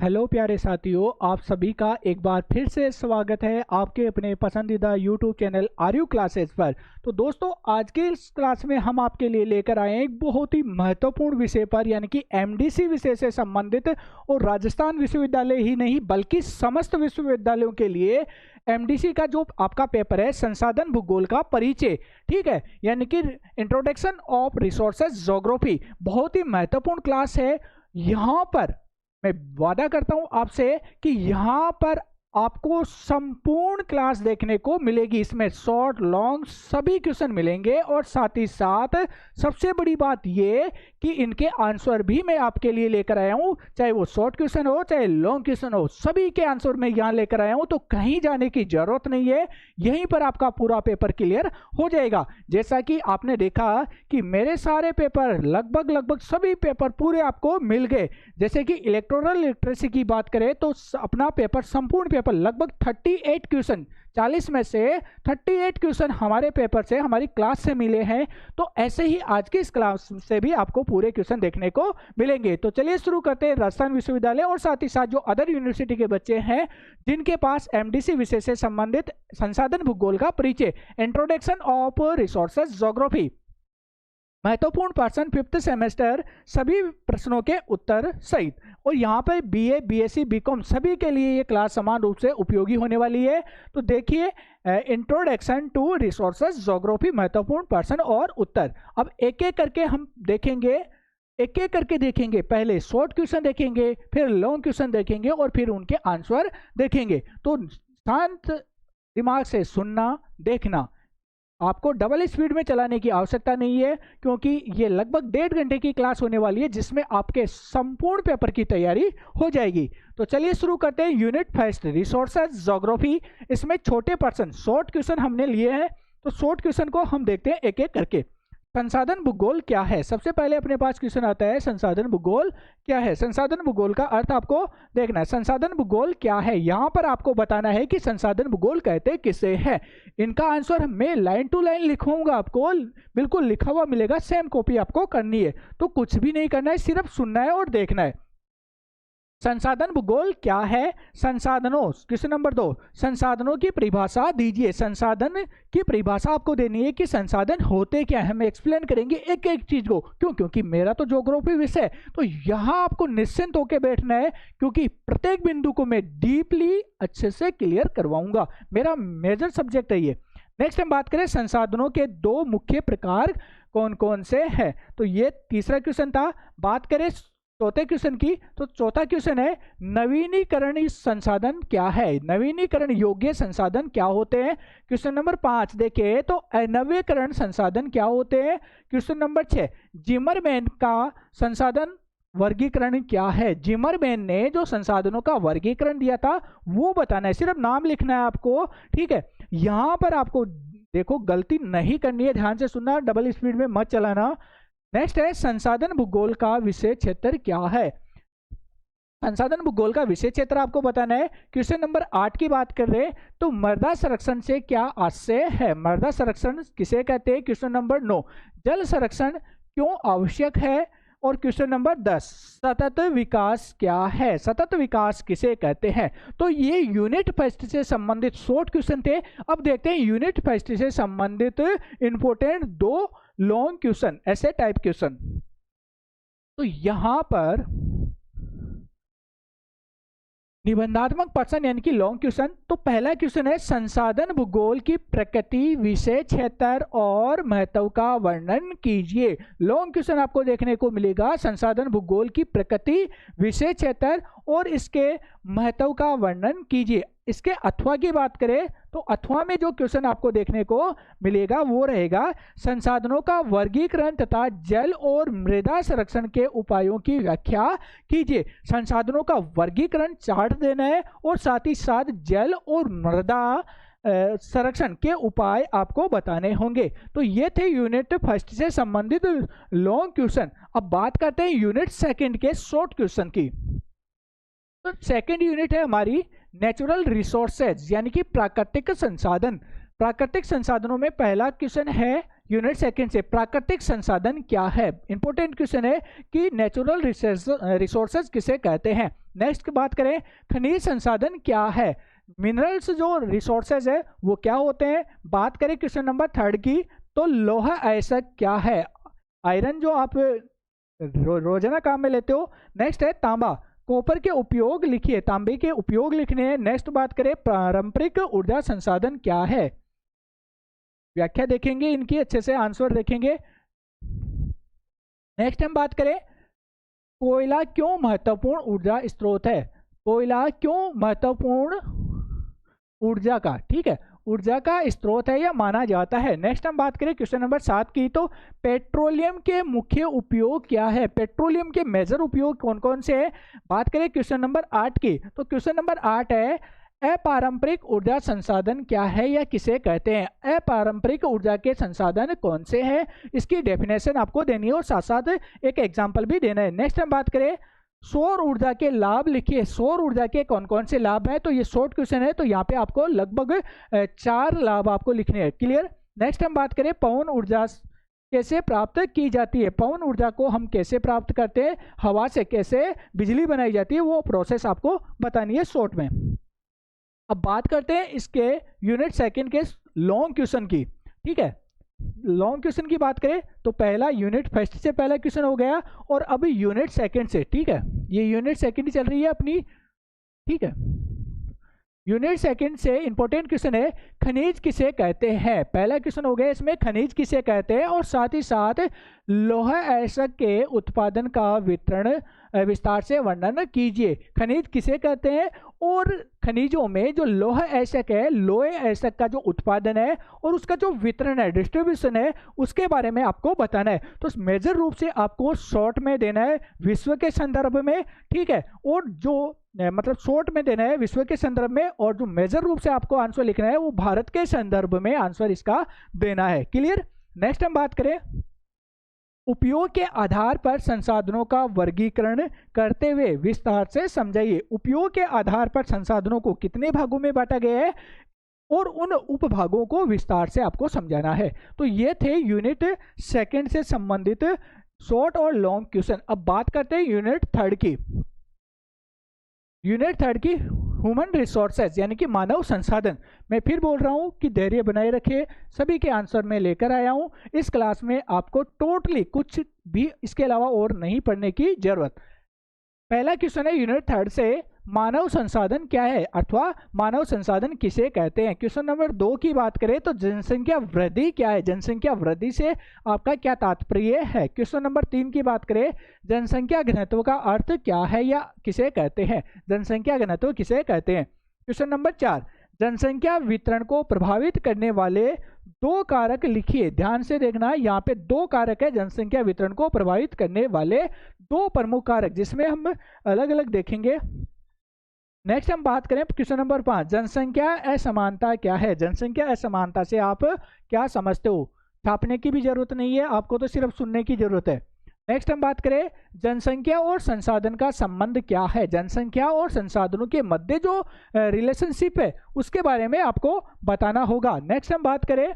Hello प्यारे साथियों, आप सभी का एक बार फिर से स्वागत है आपके अपने पसंदीदा यूट्यूब चैनल आर्यू क्लासेस पर। तो दोस्तों, आज के इस क्लास में हम आपके लिए लेकर आए हैं एक बहुत ही महत्वपूर्ण विषय पर, यानी कि एमडीसी विषय से संबंधित। और राजस्थान विश्वविद्यालय ही नहीं बल्कि समस्त विश्वविद्यालयों के लिए एमडीसी का जो आपका पेपर है, संसाधन भूगोल का परिचय, ठीक है, यानी कि इंट्रोडक्शन ऑफ रिसोर्सेज ज्योग्राफी, बहुत ही महत्वपूर्ण क्लास है। यहाँ पर मैं वादा करता हूं आपसे कि यहां पर आपको संपूर्ण क्लास देखने को मिलेगी। इसमें शॉर्ट लॉन्ग सभी क्वेश्चन मिलेंगे और साथ ही साथ सबसे बड़ी बात यह कि इनके आंसर भी मैं आपके लिए लेकर आया हूं, चाहे वो शॉर्ट क्वेश्चन हो चाहे लॉन्ग क्वेश्चन हो, सभी के आंसर मैं यहां लेकर आया हूं। तो कहीं जाने की जरूरत नहीं है, यहीं पर आपका पूरा पेपर क्लियर हो जाएगा। जैसा कि आपने देखा कि मेरे सारे पेपर लगभग सभी पेपर पूरे आपको मिल गए। जैसे कि इलेक्ट्रोरल लिटरेसी की बात करें तो अपना पेपर संपूर्ण पेपर लगभग 38 क्वेश्चन, 40 में से 38 क्वेश्चन हमारे पेपर से, हमारी क्लास से मिले हैं। तो ऐसे ही आज की इस क्लास से भी आपको पूरे क्वेश्चन देखने को मिलेंगे। तो चलिए शुरू करते हैं। राजस्थान विश्वविद्यालय और साथ ही साथ जो अदर यूनिवर्सिटी के बच्चे हैं जिनके पास एमडीसी विषय से संबंधित संसाधन भूगोल का परिचय, इंट्रोडक्शन ऑफ रिसोर्सेज ज्योग्राफी, महत्वपूर्ण पर्सन फिफ्थ सेमेस्टर, सभी प्रश्नों के उत्तर सहित। और यहाँ पर बीए, बीएससी, बीकॉम सभी के लिए ये क्लास समान रूप से उपयोगी होने वाली है। तो देखिए, इंट्रोडक्शन टू रिसोर्सेज ज्योग्राफी, महत्वपूर्ण पर्सन और उत्तर। अब एक एक करके हम देखेंगे, एक एक करके देखेंगे। पहले शॉर्ट क्वेश्चन देखेंगे, फिर लॉन्ग क्वेश्चन देखेंगे और फिर उनके आंसर देखेंगे। तो शांत दिमाग से सुनना, देखना। आपको डबल स्पीड में चलाने की आवश्यकता नहीं है, क्योंकि ये लगभग 1.5 घंटे की क्लास होने वाली है जिसमें आपके संपूर्ण पेपर की तैयारी हो जाएगी। तो चलिए शुरू करते हैं। Unit first, resources geography. इसमें छोटे पर्सन शॉर्ट क्वेश्चन हमने लिए हैं, तो शॉर्ट क्वेश्चन को हम देखते हैं एक एक करके। संसाधन भूगोल क्या है? सबसे पहले अपने पास क्वेश्चन आता है, संसाधन भूगोल क्या है। संसाधन भूगोल का अर्थ आपको देखना है। संसाधन भूगोल क्या है, यहां पर आपको बताना है कि संसाधन भूगोल कहते किसे हैं। इनका आंसर मैं लाइन टू लाइन लिखवाऊंगा, आपको बिल्कुल लिखा हुआ मिलेगा, सेम कॉपी आपको करनी है। तो कुछ भी नहीं करना है, सिर्फ सुनना है और देखना है। संसाधन भूगोल क्या है? संसाधनों, क्वेश्चन नंबर 2, संसाधनों की परिभाषा दीजिए। संसाधन की परिभाषा आपको देनी है कि संसाधन होते क्या है। हम एक्सप्लेन करेंगे एक एक चीज को। क्यों? क्योंकि मेरा तो ज्योग्राफी विषय है, तो यहां आपको निश्चिंत होकर बैठना है, क्योंकि प्रत्येक बिंदु को मैं डीपली अच्छे से क्लियर करवाऊंगा। मेरा मेजर सब्जेक्ट है ये। नेक्स्ट हम बात करें, संसाधनों के 2 मुख्य प्रकार कौन कौन से हैं। तो ये तीसरा क्वेश्चन था। बात करें चौथे क्वेश्चन की, तो चौथा क्वेश्चन है, नवीनीकरण संसाधन क्या है। नवीनीकरण योग्य संसाधन क्या होते हैं। क्वेश्चन नंबर 5 देखें तो अनवीकरण संसाधन क्या होते हैं। क्वेश्चन नंबर 6, जिमरमैन का संसाधन वर्गीकरण क्या है। जिमरमैन ने जो संसाधनों का वर्गीकरण दिया था वो बताना है, सिर्फ नाम लिखना है आपको, ठीक है। यहां पर आपको देखो गलती नहीं करनी है, ध्यान से सुनना, डबल स्पीड में मत चलाना। नेक्स्ट है, संसाधन भूगोल का विषय क्षेत्र क्या है। संसाधन भूगोल का विषय क्षेत्र आपको बताना है। क्वेश्चन नंबर 8 की बात कर रहे हैं तो मृदा संरक्षण से क्या आशय है। मृदा संरक्षण किसे कहते हैं। क्वेश्चन नंबर 9, जल संरक्षण क्यों आवश्यक है। और क्वेश्चन नंबर 10, सतत विकास क्या है। सतत विकास किसे कहते हैं। तो ये यूनिट फर्स्ट से संबंधित शॉर्ट क्वेश्चन थे। अब देखते हैं यूनिट फर्स्ट से संबंधित इंपोर्टेंट 2 लॉन्ग क्वेश्चन, ऐसे टाइप क्वेश्चन। तो यहां पर निबंधात्मक पर्सन यानी कि लॉन्ग क्वेश्चन। तो पहला क्वेश्चन है, संसाधन भूगोल की प्रकृति, विषय क्षेत्र और महत्व का वर्णन कीजिए। लॉन्ग क्वेश्चन आपको देखने को मिलेगा, संसाधन भूगोल की प्रकृति, विषय क्षेत्र और इसके महत्व का वर्णन कीजिए। इसके अथवा की बात करें तो अथवा में जो क्वेश्चन आपको देखने को मिलेगा वो रहेगा, संसाधनों का वर्गीकरण तथा जल और मृदा संरक्षण के उपायों की व्याख्या कीजिए। संसाधनों का वर्गीकरण चार्ट देना है और साथ ही साथ जल और मृदा संरक्षण के उपाय आपको बताने होंगे। तो ये थे यूनिट फर्स्ट से संबंधित लॉन्ग क्वेश्चन। अब बात करते हैं यूनिट सेकंड के शॉर्ट क्वेश्चन की। तो सेकंड यूनिट है हमारी नेचुरल रिसोर्सेज यानी कि प्राकृतिक संसाधन। प्राकृतिक संसाधनों में पहला क्वेश्चन है यूनिट सेकंड से प्राकृतिक संसाधन क्या है। इंपॉर्टेंट क्वेश्चन है कि नेचुरल रिसोर्सेज किसे कहते हैं। नेक्स्ट की बात करें, खनिज संसाधन क्या है। मिनरल्स जो रिसोर्सेज है वो क्या होते हैं। बात करें क्वेश्चन नंबर थर्ड की, तो लौह अयस्क क्या है। आयरन जो आप रोजाना काम में लेते हो। नेक्स्ट है तांबा, कॉपर के उपयोग लिखिए, तांबे के उपयोग लिखने हैं। नेक्स्ट बात करें, पारंपरिक ऊर्जा संसाधन क्या है। व्याख्या देखेंगे इनकी, अच्छे से आंसर देखेंगे। नेक्स्ट हम बात करें, कोयला क्यों महत्वपूर्ण ऊर्जा स्रोत है। कोयला क्यों महत्वपूर्ण ऊर्जा का, ठीक है, ऊर्जा का स्रोत है या माना जाता है। नेक्स्ट हम बात करें क्वेश्चन नंबर 7 की, तो पेट्रोलियम के मुख्य उपयोग क्या है। पेट्रोलियम के मेजर उपयोग कौन कौन से हैं। बात करें क्वेश्चन नंबर 8 की, तो क्वेश्चन नंबर 8 है, अपारंपरिक ऊर्जा संसाधन क्या है या किसे कहते हैं। अपारंपरिक ऊर्जा के संसाधन कौन से हैं, इसकी डेफिनेशन आपको देनी है और साथ साथ एक एग्जाम्पल भी देना है। नेक्स्ट हम बात करें, सौर ऊर्जा के लाभ लिखिए। सौर ऊर्जा के कौन कौन से लाभ हैं, तो ये शॉर्ट क्वेश्चन है, तो यहाँ पे आपको लगभग 4 लाभ आपको लिखने हैं। क्लियर। नेक्स्ट हम बात करें, पवन ऊर्जा कैसे प्राप्त की जाती है। पवन ऊर्जा को हम कैसे प्राप्त करते हैं, हवा से कैसे बिजली बनाई जाती है, वो प्रोसेस आपको बतानी है शॉर्ट में। अब बात करते हैं इसके यूनिट सेकंड के लॉन्ग क्वेश्चन की, ठीक है। लॉन्ग क्वेश्चन की बात करें तो पहला यूनिट फर्स्ट से पहला क्वेश्चन हो गया और अभी यूनिट सेकंड से, ठीक है, ये यूनिट सेकंड ही चल रही है अपनी, ठीक है। यूनिट सेकंड से इंपॉर्टेंट क्वेश्चन है, खनिज किसे कहते हैं। पहला क्वेश्चन हो गया इसमें, खनिज किसे कहते हैं, और साथ ही साथ लौह अयस्क के उत्पादन का विस्तार से वर्णन कीजिए। खनिज किसे कहते हैं और खनिजों में जो लौह अयस्क है, लौह अयस्क का जो उत्पादन है और उसका जो वितरण है, डिस्ट्रीब्यूशन है, उसके बारे में आपको बताना है। तो मेजर रूप से आपको शॉर्ट में देना है विश्व के संदर्भ में, ठीक है, और जो मतलब शॉर्ट में देना है विश्व के संदर्भ में, और जो मेजर रूप से आपको आंसर लिखना है वो भारत के संदर्भ में आंसर इसका देना है। क्लियर। नेक्स्ट हम बात करें, उपयोग के आधार पर संसाधनों का वर्गीकरण करते हुए विस्तार से समझाइए। उपयोग के आधार पर संसाधनों को कितने भागों में बांटा गया है और उन उपभागों को विस्तार से आपको समझाना है। तो ये थे यूनिट सेकंड से संबंधित शॉर्ट और लॉन्ग क्वेश्चन। अब बात करते हैं यूनिट थर्ड की। यूनिट थर्ड की ह्यूमन रिसोर्सेज यानी कि मानव संसाधन। मैं फिर बोल रहा हूं कि धैर्य बनाए रखिए, सभी के आंसर में लेकर आया हूं। इस क्लास में आपको टोटली कुछ भी इसके अलावा और नहीं पढ़ने की जरूरत। पहला क्वेश्चन है यूनिट थर्ड से, मानव संसाधन क्या है अथवा मानव संसाधन किसे कहते हैं। क्वेश्चन नंबर 2 की बात करें तो जनसंख्या वृद्धि क्या है, जनसंख्या वृद्धि से आपका क्या तात्पर्य है। क्वेश्चन नंबर 3 की बात करें, जनसंख्या घनत्व का अर्थ क्या है या किसे कहते हैं, जनसंख्या घनत्व किसे कहते हैं। क्वेश्चन नंबर 4, जनसंख्या वितरण को प्रभावित करने वाले 2 कारक लिखिए। ध्यान से देखना, यहाँ पे 2 कारक है जनसंख्या वितरण को प्रभावित करने वाले 2 प्रमुख कारक, जिसमें हम अलग अलग देखेंगे। नेक्स्ट हम बात करें क्वेश्चन नंबर 5, जनसंख्या असमानता क्या है। जनसंख्या असमानता से आप क्या समझते हो, छापने की भी जरूरत नहीं है, आपको तो सिर्फ सुनने की जरूरत है। नेक्स्ट हम बात करें, जनसंख्या और संसाधन का संबंध क्या है। जनसंख्या और संसाधनों के मध्य जो रिलेशनशिप है उसके बारे में आपको बताना होगा। नेक्स्ट हम बात करें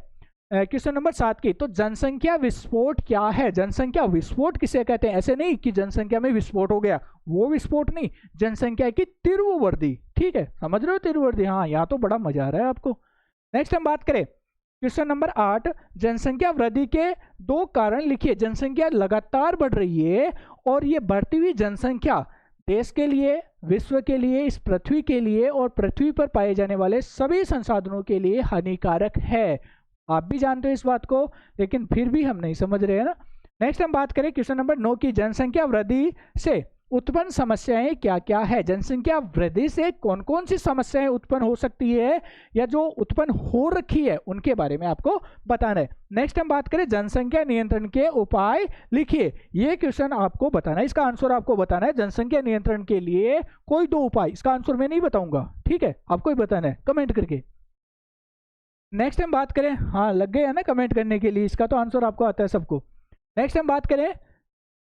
क्वेश्चन नंबर 7 की, तो जनसंख्या विस्फोट क्या है। जनसंख्या विस्फोट किसे कहते हैं, ऐसे नहीं कि जनसंख्या में विस्फोट हो गया, वो विस्फोट नहीं, जनसंख्या की तीव्र वृद्धि, ठीक है, समझ रहे हो तीव्र वृद्धि। हाँ, यहाँ तो बड़ा मजा आ रहा है आपको। नेक्स्ट हम बात करें क्वेश्चन नंबर 8, जनसंख्या वृद्धि के 2 कारण लिखिए। जनसंख्या लगातार बढ़ रही है और ये बढ़ती हुई जनसंख्या देश के लिए, विश्व के लिए, इस पृथ्वी के लिए और पृथ्वी पर पाए जाने वाले सभी संसाधनों के लिए हानिकारक है। आप भी जानते हो इस बात को, लेकिन फिर भी हम नहीं समझ रहे हैं ना। नेक्स्ट हम बात करें क्वेश्चन नंबर 9 की, जनसंख्या वृद्धि से उत्पन्न समस्याएं क्या क्या है। जनसंख्या वृद्धि से कौन कौन सी समस्याएं उत्पन्न हो सकती है या जो उत्पन्न हो रखी है उनके बारे में आपको बताना है। नेक्स्ट हम बात करें, जनसंख्या नियंत्रण के उपाय लिखिए। ये क्वेश्चन आपको बताना है, इसका आंसर आपको बताना है। जनसंख्या नियंत्रण के लिए कोई 2 उपाय, इसका आंसर मैं नहीं बताऊंगा, ठीक है, आपको ही बताना है कमेंट करके। नेक्स्ट हम बात करें, हाँ लग गए है ना कमेंट करने के लिए, इसका तो आंसर आपको आता है सबको। नेक्स्ट हम बात करें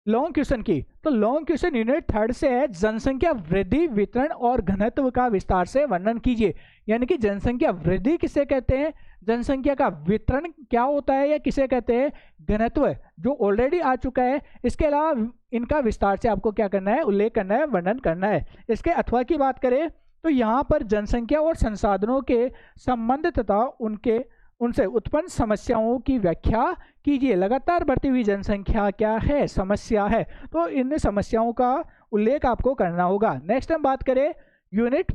लॉन्ग क्वेश्चन की, तो लॉन्ग क्वेश्चन यूनिट थर्ड से है, जनसंख्या वृद्धि, वितरण और घनत्व का विस्तार से वर्णन कीजिए। यानी कि जनसंख्या वृद्धि किसे कहते हैं, जनसंख्या का वितरण क्या होता है या किसे कहते हैं, घनत्व, जो ऑलरेडी आ चुका है। इसके अलावा इनका विस्तार से आपको क्या करना है, उल्लेख करना है, वर्णन करना है। इसके अथवा की बात करें तो यहाँ पर जनसंख्या और संसाधनों के संबंध तथा उनसे उत्पन्न समस्याओं की व्याख्या कीजिए। लगातार बढ़ती हुई जनसंख्या क्या है, समस्या है, तो इन समस्याओं का उल्लेख आपको करना होगा। नेक्स्ट हम बात करें यूनिट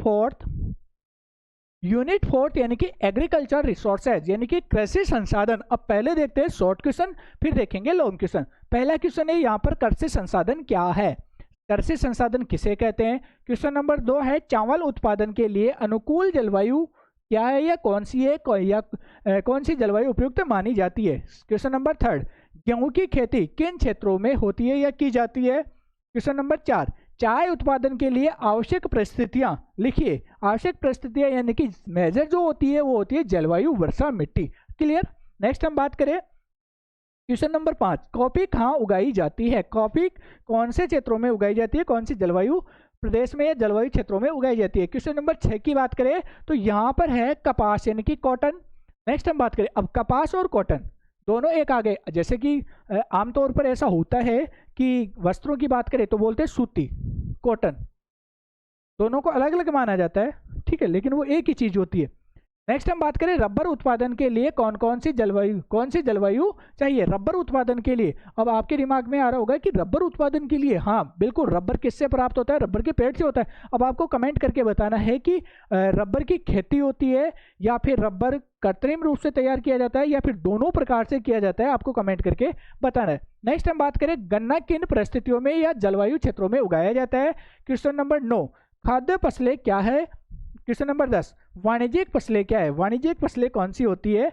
फोर्थ यानी कि एग्रीकल्चर रिसोर्सेज यानी कि कृषि संसाधन। अब पहले देखते हैं शॉर्ट क्वेश्चन, फिर देखेंगे लॉन्ग क्वेश्चन। पहला क्वेश्चन है यहाँ पर कृषि संसाधन क्या है, कृषि संसाधन किसे कहते हैं। क्वेश्चन नंबर 2 है चावल उत्पादन के लिए अनुकूल जलवायु क्या है या कौन सी है, कौन सी जलवायु उपयुक्त मानी जाती है। क्वेश्चन नंबर 3 गेहूं की खेती किन क्षेत्रों में होती है या की जाती है। क्वेश्चन नंबर 4 चाय उत्पादन के लिए आवश्यक परिस्थितियां लिखिए। आवश्यक परिस्थितियां यानी कि मेजर जो होती है वो होती है जलवायु, वर्षा, मिट्टी। क्लियर। नेक्स्ट हम बात करें क्वेश्चन नंबर 5 कॉफी कहाँ उगाई जाती है, कॉफी कौन से क्षेत्रों में उगाई जाती है, कौन सी जलवायु प्रदेश में या जलवायु क्षेत्रों में उगाई जाती है। क्वेश्चन नंबर 6 की बात करें तो यहाँ पर है कपास यानी कि कॉटन। नेक्स्ट हम बात करें अब कपास और कॉटन दोनों एक आगे, जैसे कि आमतौर पर ऐसा होता है कि वस्त्रों की बात करें तो बोलते हैं सूती, कॉटन, दोनों को अलग अलग माना जाता है, ठीक है, लेकिन वो एक ही चीज होती है। नेक्स्ट हम बात करें रबर उत्पादन के लिए कौन सी जलवायु चाहिए। रबर उत्पादन के लिए अब आपके दिमाग में आ रहा होगा कि रबर उत्पादन के लिए, हाँ बिल्कुल, रबर किससे प्राप्त होता है, रबर के पेड़ से होता है। अब आपको कमेंट करके बताना है कि रबर की खेती होती है या फिर रबर कृत्रिम रूप से तैयार किया जाता है या फिर दोनों प्रकार से किया जाता है, आपको कमेंट करके बताना है। नेक्स्ट हम बात करें गन्ना किन परिस्थितियों में या जलवायु क्षेत्रों में उगाया जाता है। क्वेश्चन नंबर 9 खाद्य फसलें क्या है। क्वेश्चन नंबर 10 वाणिज्यिक फसलें क्या है, वाणिज्यिक फसलें कौन सी होती है।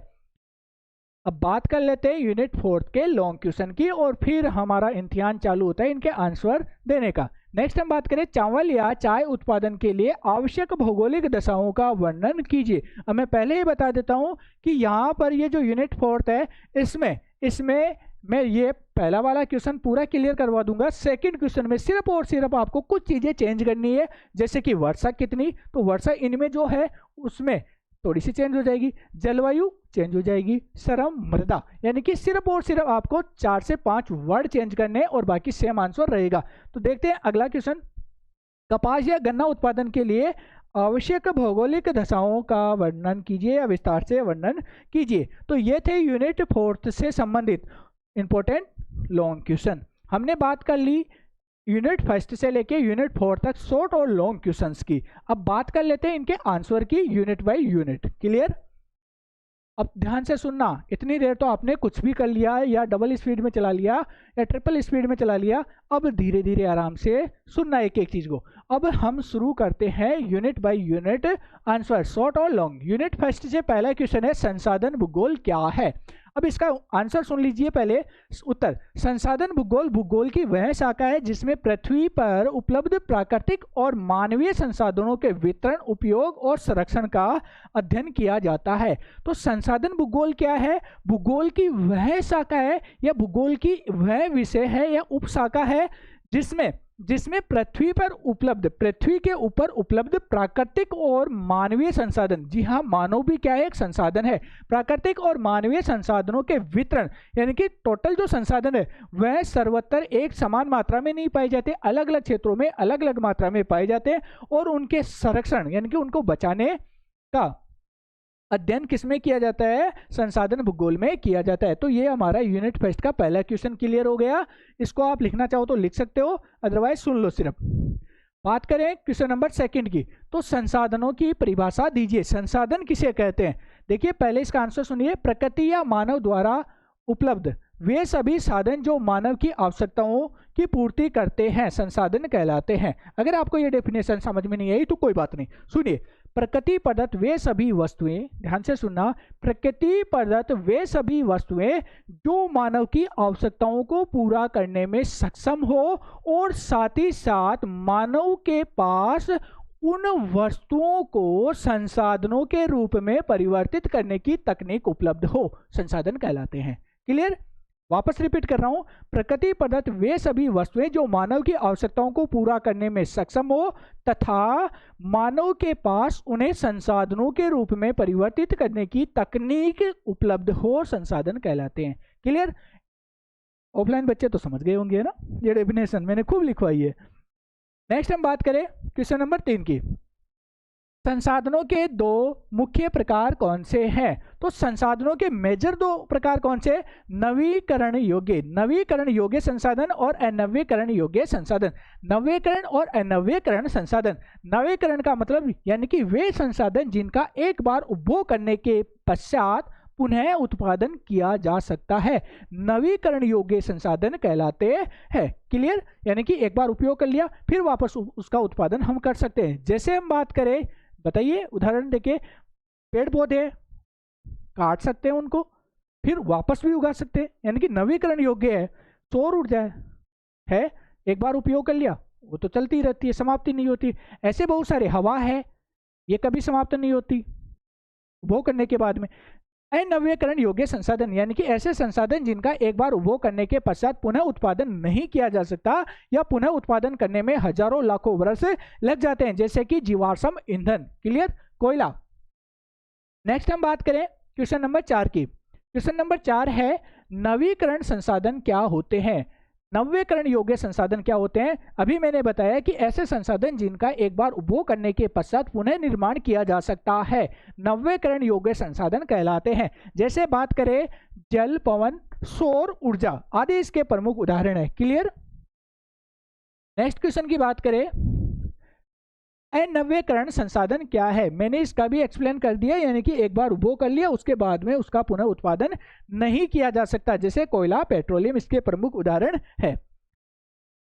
अब बात कर लेते हैं यूनिट 4 के लॉन्ग क्वेश्चन की और फिर हमारा इम्तिहान चालू होता है इनके आंसर देने का। नेक्स्ट हम बात करें चावल या चाय उत्पादन के लिए आवश्यक भौगोलिक दशाओं का वर्णन कीजिए। अब मैं पहले ही बता देता हूं कि यहाँ पर ये जो यूनिट 4 है इसमें मैं ये पहला वाला क्वेश्चन पूरा क्लियर करवा दूंगा। सेकंड क्वेश्चन में सिर्फ और सिर्फ आपको कुछ चीजें चेंज करनी है, जैसे कि वर्षा कितनी, तो वर्षा इनमें जो है उसमें थोड़ी सी चेंज हो जाएगी, जलवायु चेंज हो जाएगी, श्रम, मृदा, यानी कि सिर्फ और सिर्फ आपको 4 से 5 वर्ड चेंज करने और बाकी सेम आंसर रहेगा। तो देखते हैं अगला क्वेश्चन, कपास या गन्ना उत्पादन के लिए आवश्यक भौगोलिक दशाओं का वर्णन कीजिए या विस्तार से वर्णन कीजिए। तो ये थे यूनिट 4 से संबंधित इंपॉर्टेंट लॉन्ग क्वेश्चन। हमने बात कर ली यूनिट 1 से लेके यूनिट 4 तक शॉर्ट और लॉन्ग क्वेश्चंस की। अब बात कर लेते हैं इनके आंसर की यूनिट बाय यूनिट। क्लियर। अब ध्यान से सुनना, इतनी देर तो आपने कुछ भी कर लिया या डबल स्पीड में चला लिया या ट्रिपल स्पीड में चला लिया, अब धीरे धीरे आराम से सुनना एक एक चीज को। अब हम शुरू करते हैं unit by unit answer, short और लॉन्ग। यूनिट 1 से पहला क्वेश्चन है संसाधन भूगोल क्या है। अब इसका आंसर सुन लीजिए पहले। उत्तर, संसाधन भूगोल की वह शाखा है जिसमें पृथ्वी पर उपलब्ध प्राकृतिक और मानवीय संसाधनों के वितरण, उपयोग और संरक्षण का अध्ययन किया जाता है। तो संसाधन भूगोल क्या है, भूगोल की वह शाखा है या भूगोल की वह विषय है या उपशाखा है जिसमें पृथ्वी के ऊपर उपलब्ध प्राकृतिक और मानवीय संसाधन, जी हाँ, मानव भी क्या है, एक संसाधन है, प्राकृतिक और मानवीय संसाधनों के वितरण, यानी कि टोटल जो संसाधन है वह सर्वत्र एक समान मात्रा में नहीं पाए जाते, अलग अलग क्षेत्रों में अलग अलग मात्रा में पाए जाते हैं, और उनके संरक्षण यानी कि उनको बचाने का अध्ययन किसमें किया जाता है, संसाधन भूगोल में किया जाता है। तो ये हमारा यूनिट 1 का पहला क्वेश्चन क्लियर हो गया। इसको आप लिखना चाहो तो लिख सकते हो, अदरवाइज सुन लो सिर्फ। बात करें क्वेश्चन नंबर 2 की, तो संसाधनों की परिभाषा दीजिए। संसाधन किसे कहते हैं, देखिए पहले इसका आंसर सुनिए। प्रकृति या मानव द्वारा उपलब्ध वे सभी साधन जो मानव की आवश्यकताओं की पूर्ति करते हैं संसाधन कहलाते हैं। अगर आपको ये डेफिनेशन समझ में नहीं आई तो कोई बात नहीं, सुनिए। प्रकृति प्रदत्त वे सभी वस्तुएं, ध्यान से सुनना, प्रकृति प्रदत्त वे सभी वस्तुएं जो मानव की आवश्यकताओं को पूरा करने में सक्षम हो और साथ ही साथ मानव के पास उन वस्तुओं को संसाधनों के रूप में परिवर्तित करने की तकनीक उपलब्ध हो, संसाधन कहलाते हैं। क्लियर। वापस रिपीट कर रहा हूं, प्रकृति प्रदत्त वे सभी वस्तुएं जो मानव की आवश्यकताओं को पूरा करने में सक्षम हो तथा मानव के पास उन्हें संसाधनों के रूप में परिवर्तित करने की तकनीक उपलब्ध हो, संसाधन कहलाते हैं। क्लियर? ऑफलाइन बच्चे तो समझ गए होंगे ना, ये डेफिनेशन मैंने खूब लिखवाई है। नेक्स्ट हम बात करें क्वेश्चन नंबर 3 की। संसाधनों के दो मुख्य प्रकार कौन से हैं? तो संसाधनों के मेजर दो प्रकार कौन से? नवीकरण योग्य संसाधन और अनवीकरण योग्य संसाधन। नवीकरण और अनवीकरण संसाधन। नवीकरण का मतलब यानी कि वे संसाधन जिनका एक बार उपभोग करने के पश्चात पुनः उत्पादन किया जा सकता है, नवीकरण योग्य संसाधन कहलाते हैं। क्लियर? यानी कि एक बार उपयोग कर लिया फिर वापस उसका उत्पादन हम कर सकते हैं। जैसे हम बात करें, बताइए उदाहरण देखिए, पेड़ पौधे काट सकते हैं उनको फिर वापस भी उगा सकते हैं, यानी कि नवीकरण योग्य है। सौर ऊर्जा है, एक बार उपयोग कर लिया वो तो चलती रहती है, समाप्ति नहीं होती। ऐसे बहुत सारे, हवा है, ये कभी समाप्त नहीं होती उपभोग करने के बाद में। अनवीकरण योग्य संसाधन यानी कि ऐसे संसाधन जिनका एक बार उपभोग करने के पश्चात पुनः उत्पादन नहीं किया जा सकता या पुनः उत्पादन करने में हजारों लाखों वर्ष लग जाते हैं, जैसे कि जीवाश्म ईंधन। क्लियर? कोयला। नेक्स्ट हम बात करें क्वेश्चन नंबर 4 की। क्वेश्चन नंबर 4 है, नवीकरण संसाधन क्या होते हैं? नवीकरण योग्य संसाधन क्या होते हैं? अभी मैंने बताया कि ऐसे संसाधन जिनका एक बार उपभोग करने के पश्चात पुनः निर्माण किया जा सकता है, नवीकरण योग्य संसाधन कहलाते हैं। जैसे बात करें जल, पवन, सौर ऊर्जा आदि इसके प्रमुख उदाहरण है। क्लियर? नेक्स्ट क्वेश्चन की बात करें, अनवीकरण संसाधन क्या है? मैंने इसका भी एक्सप्लेन कर दिया, यानी कि एक बार उपभोग कर लिया उसके बाद में उसका पुनः उत्पादन नहीं किया जा सकता, जैसे कोयला, पेट्रोलियम इसके प्रमुख उदाहरण है।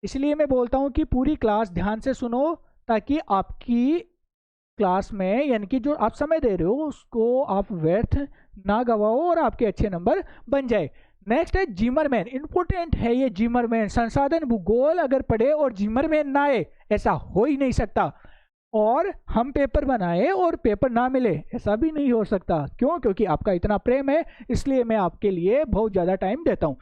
इसलिए मैं बोलता हूं कि पूरी क्लास ध्यान से सुनो ताकि आपकी क्लास में यानी कि जो आप समय दे रहे हो उसको आप व्यर्थ ना गवाओ और आपके अच्छे नंबर बन जाए। नेक्स्ट है जिमरमैन। इंपॉर्टेंट है ये जिमरमैन। संसाधन भूगोल अगर पढ़े और जिमरमैन ना आए, ऐसा हो ही नहीं सकता। और हम पेपर बनाए और पेपर ना मिले, ऐसा भी नहीं हो सकता। क्यों? क्योंकि आपका इतना प्रेम है, इसलिए मैं आपके लिए बहुत ज़्यादा टाइम देता हूं।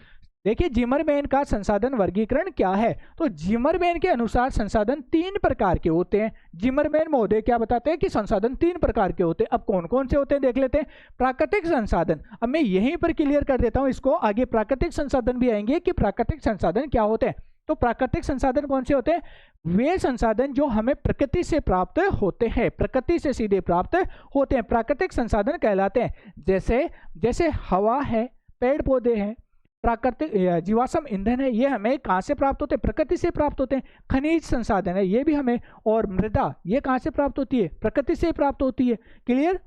देखिए जिमरमैन का संसाधन वर्गीकरण क्या है। तो जिमरमैन के अनुसार संसाधन 3 प्रकार के होते हैं। जिमरमैन महोदय क्या बताते हैं कि संसाधन 3 प्रकार के होते हैं। अब कौन कौन से होते हैं देख लेते हैं। प्राकृतिक संसाधन, अब मैं यहीं पर क्लियर कर देता हूं इसको, आगे प्राकृतिक संसाधन भी आएंगे कि प्राकृतिक संसाधन क्या होते हैं। तो प्राकृतिक संसाधन कौन से होते हैं? वे संसाधन जो हमें प्रकृति से प्राप्त होते हैं, प्रकृति से सीधे प्राप्त होते हैं, प्राकृतिक संसाधन कहलाते हैं। जैसे हवा है, पेड़ पौधे हैं, प्राकृतिक जीवाश्म ईंधन है, ये हमें कहाँ से प्राप्त होते हैं? प्रकृति से प्राप्त होते हैं। खनिज संसाधन है, ये भी हमें, और मृदा ये कहाँ से प्राप्त होती है? प्रकृति से प्राप्त होती है। क्लियर?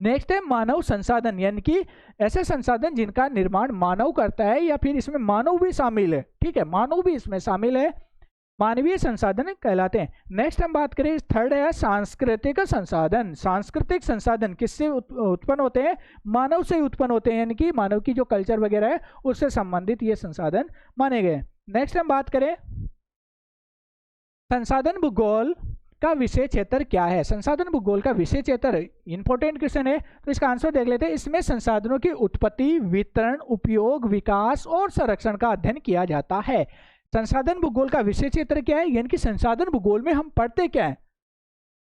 नेक्स्ट है मानव संसाधन, यानी कि ऐसे संसाधन जिनका निर्माण मानव करता है या फिर इसमें मानव भी शामिल है। ठीक है, मानव भी इसमें शामिल है, मानवीय संसाधन कहलाते हैं। नेक्स्ट हम बात करें, थर्ड है सांस्कृतिक संसाधन। सांस्कृतिक संसाधन किससे उत्पन्न होते हैं? मानव से उत्पन्न होते हैं, यानी कि मानव की जो कल्चर वगैरह है उससे संबंधित ये संसाधन माने गए। नेक्स्ट हम बात करें संसाधन भूगोल का विषय क्षेत्र क्या है। संसाधन भूगोल का विषय क्षेत्र इंपॉर्टेंट क्वेश्चन है, तो इसका आंसर देख लेते हैं। इसमें संसाधनों की उत्पत्ति, वितरण, उपयोग, विकास और संरक्षण का अध्ययन किया जाता है। संसाधन भूगोल का विषय क्षेत्र क्या है, यानी कि संसाधन भूगोल में हम पढ़ते क्या है,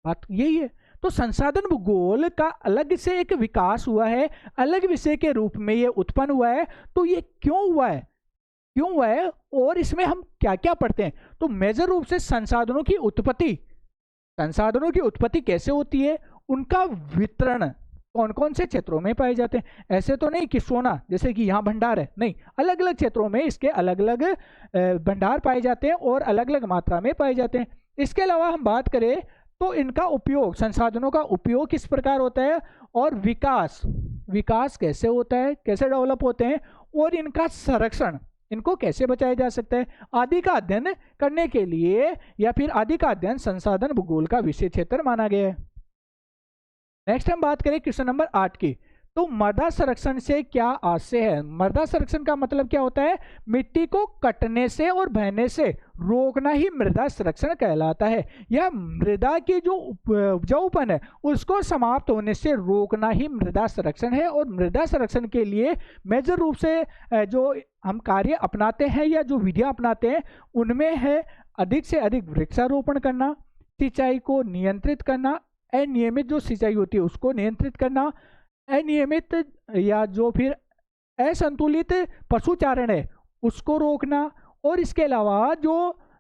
बात यही है। तो संसाधन भूगोल का अलग से एक विकास हुआ है, अलग विषय के रूप में ये उत्पन्न हुआ है। तो ये क्यों हुआ है, क्यों हुआ है और इसमें हम क्या क्या पढ़ते हैं? तो मेजर रूप से संसाधनों की उत्पत्ति, संसाधनों की उत्पत्ति कैसे होती है, उनका वितरण कौन कौन से क्षेत्रों में पाए जाते हैं। ऐसे तो नहीं कि सोना जैसे कि यहाँ भंडार है, नहीं, अलग अलग क्षेत्रों में इसके अलग अलग भंडार पाए जाते हैं और अलग अलग मात्रा में पाए जाते हैं। इसके अलावा हम बात करें तो इनका उपयोग, संसाधनों का उपयोग किस प्रकार होता है और विकास कैसे होता है, कैसे डेवलप होते हैं, और इनका संरक्षण, इनको कैसे बचाया जा सकता है आदि का अध्ययन करने के लिए या फिर आदि का अध्ययन संसाधन भूगोल का विषय क्षेत्र माना गया है। नेक्स्ट हम बात करें क्वेश्चन नंबर 8 की। तो मृदा संरक्षण से क्या आशय है? मृदा संरक्षण का मतलब क्या होता है? मिट्टी को कटने से और बहने से रोकना ही मृदा संरक्षण कहलाता है। यह मृदा की जो उपजाऊपन है उसको समाप्त होने से रोकना ही मृदा संरक्षण है। और मृदा संरक्षण के लिए मेजर रूप से जो हम कार्य अपनाते हैं या जो विधियां अपनाते हैं उनमें है अधिक से अधिक वृक्षारोपण करना, सिंचाई को नियंत्रित करना, अनियमित जो सिंचाई होती है उसको नियंत्रित करना, अनियमित या जो फिर असंतुलित पशुचारण है उसको रोकना, और इसके अलावा जो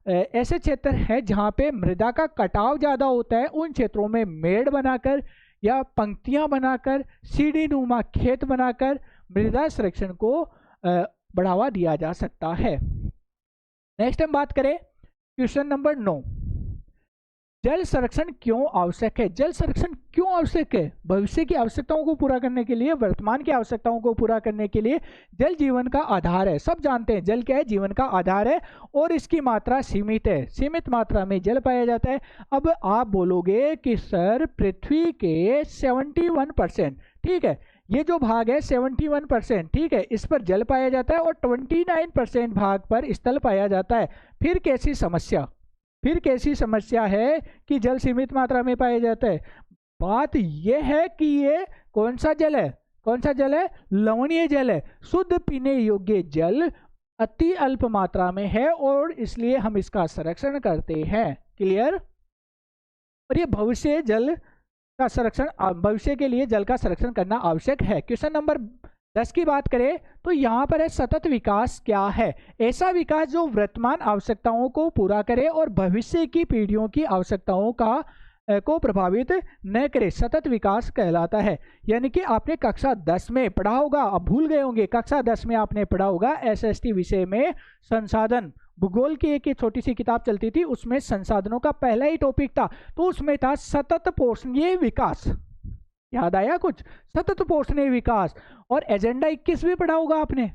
ऐसे क्षेत्र है जहाँ पे मृदा का कटाव ज़्यादा होता है उन क्षेत्रों में मेड़ बनाकर या पंक्तियाँ बनाकर सीढ़ी नुमा खेत बनाकर मृदा संरक्षण को बढ़ावा दिया जा सकता है। नेक्स्ट हम बात करें क्वेश्चन नंबर 9, जल संरक्षण क्यों आवश्यक है? जल संरक्षण क्यों आवश्यक है? भविष्य की आवश्यकताओं को पूरा करने के लिए, वर्तमान की आवश्यकताओं को पूरा करने के लिए जल जीवन का आधार है। सब जानते हैं जल क्या है? जीवन का आधार है और इसकी मात्रा सीमित है, सीमित मात्रा में जल पाया जाता है। अब आप बोलोगे कि सर पृथ्वी के 71%, ठीक है, ये जो भाग है 71%, ठीक है, इस पर जल पाया जाता है और 29% भाग पर स्थल पाया जाता है। फिर कैसी समस्या? फिर कैसी समस्या है कि जल सीमित मात्रा में पाया जाता है? बात यह है कि ये कौन सा जल है? कौन सा जल है? लवणीय जल है। शुद्ध पीने योग्य जल अति अल्प मात्रा में है और इसलिए हम इसका संरक्षण करते हैं। क्लियर? और ये भविष्य जल का संरक्षण, भविष्य के लिए जल का संरक्षण करना आवश्यक है। क्वेश्चन नंबर 10 की बात करें तो यहाँ पर है सतत विकास क्या है? ऐसा विकास जो वर्तमान आवश्यकताओं को पूरा करे और भविष्य की पीढ़ियों की आवश्यकताओं को प्रभावित न करे, सतत विकास कहलाता है। यानी कि आपने कक्षा 10 में पढ़ा होगा, अब भूल गए होंगे, कक्षा 10 में आपने पढ़ा होगा एसएसटी विषय में संसाधन, भूगोल की एक छोटी सी किताब चलती थी, उसमें संसाधनों का पहला ही टॉपिक था, तो उसमें था सतत पोषणीय विकास। याद आया कुछ? सतत पोषणीय विकास। और एजेंडा 21 भी पढ़ा होगा आपने,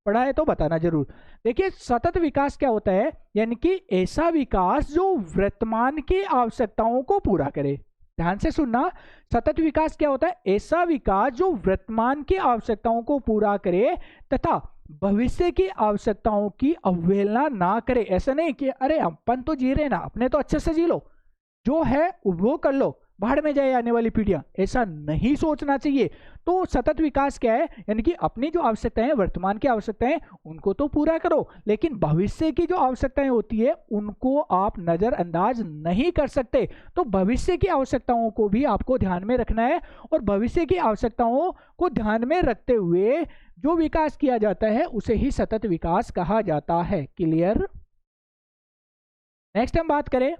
पढ़ा है तो बताना जरूर। देखिए सतत विकास क्या होता है? यानी कि ऐसा विकास जो वर्तमान की आवश्यकताओं को पूरा करे। ध्यान से सुनना, सतत विकास क्या होता है? ऐसा विकास जो वर्तमान की आवश्यकताओं को पूरा करे तथा भविष्य की आवश्यकताओं की अवहेलना ना करे। ऐसा नहीं कि अरे अपन तो जी रहे ना, अपने तो अच्छे से जी लो, जो है वो कर लो, बाहर में जाए आने वाली पीढ़ियां, ऐसा नहीं सोचना चाहिए। तो सतत विकास क्या है? यानी कि अपनी जो आवश्यकताएं, वर्तमान की आवश्यकताएं, उनको तो पूरा करो, लेकिन भविष्य की जो आवश्यकताएं होती है उनको आप नजरअंदाज नहीं कर सकते। तो भविष्य की आवश्यकताओं को भी आपको ध्यान में रखना है और भविष्य की आवश्यकताओं को ध्यान में रखते हुए जो विकास किया जाता है उसे ही सतत विकास कहा जाता है। क्लियर? नेक्स्ट हम बात करें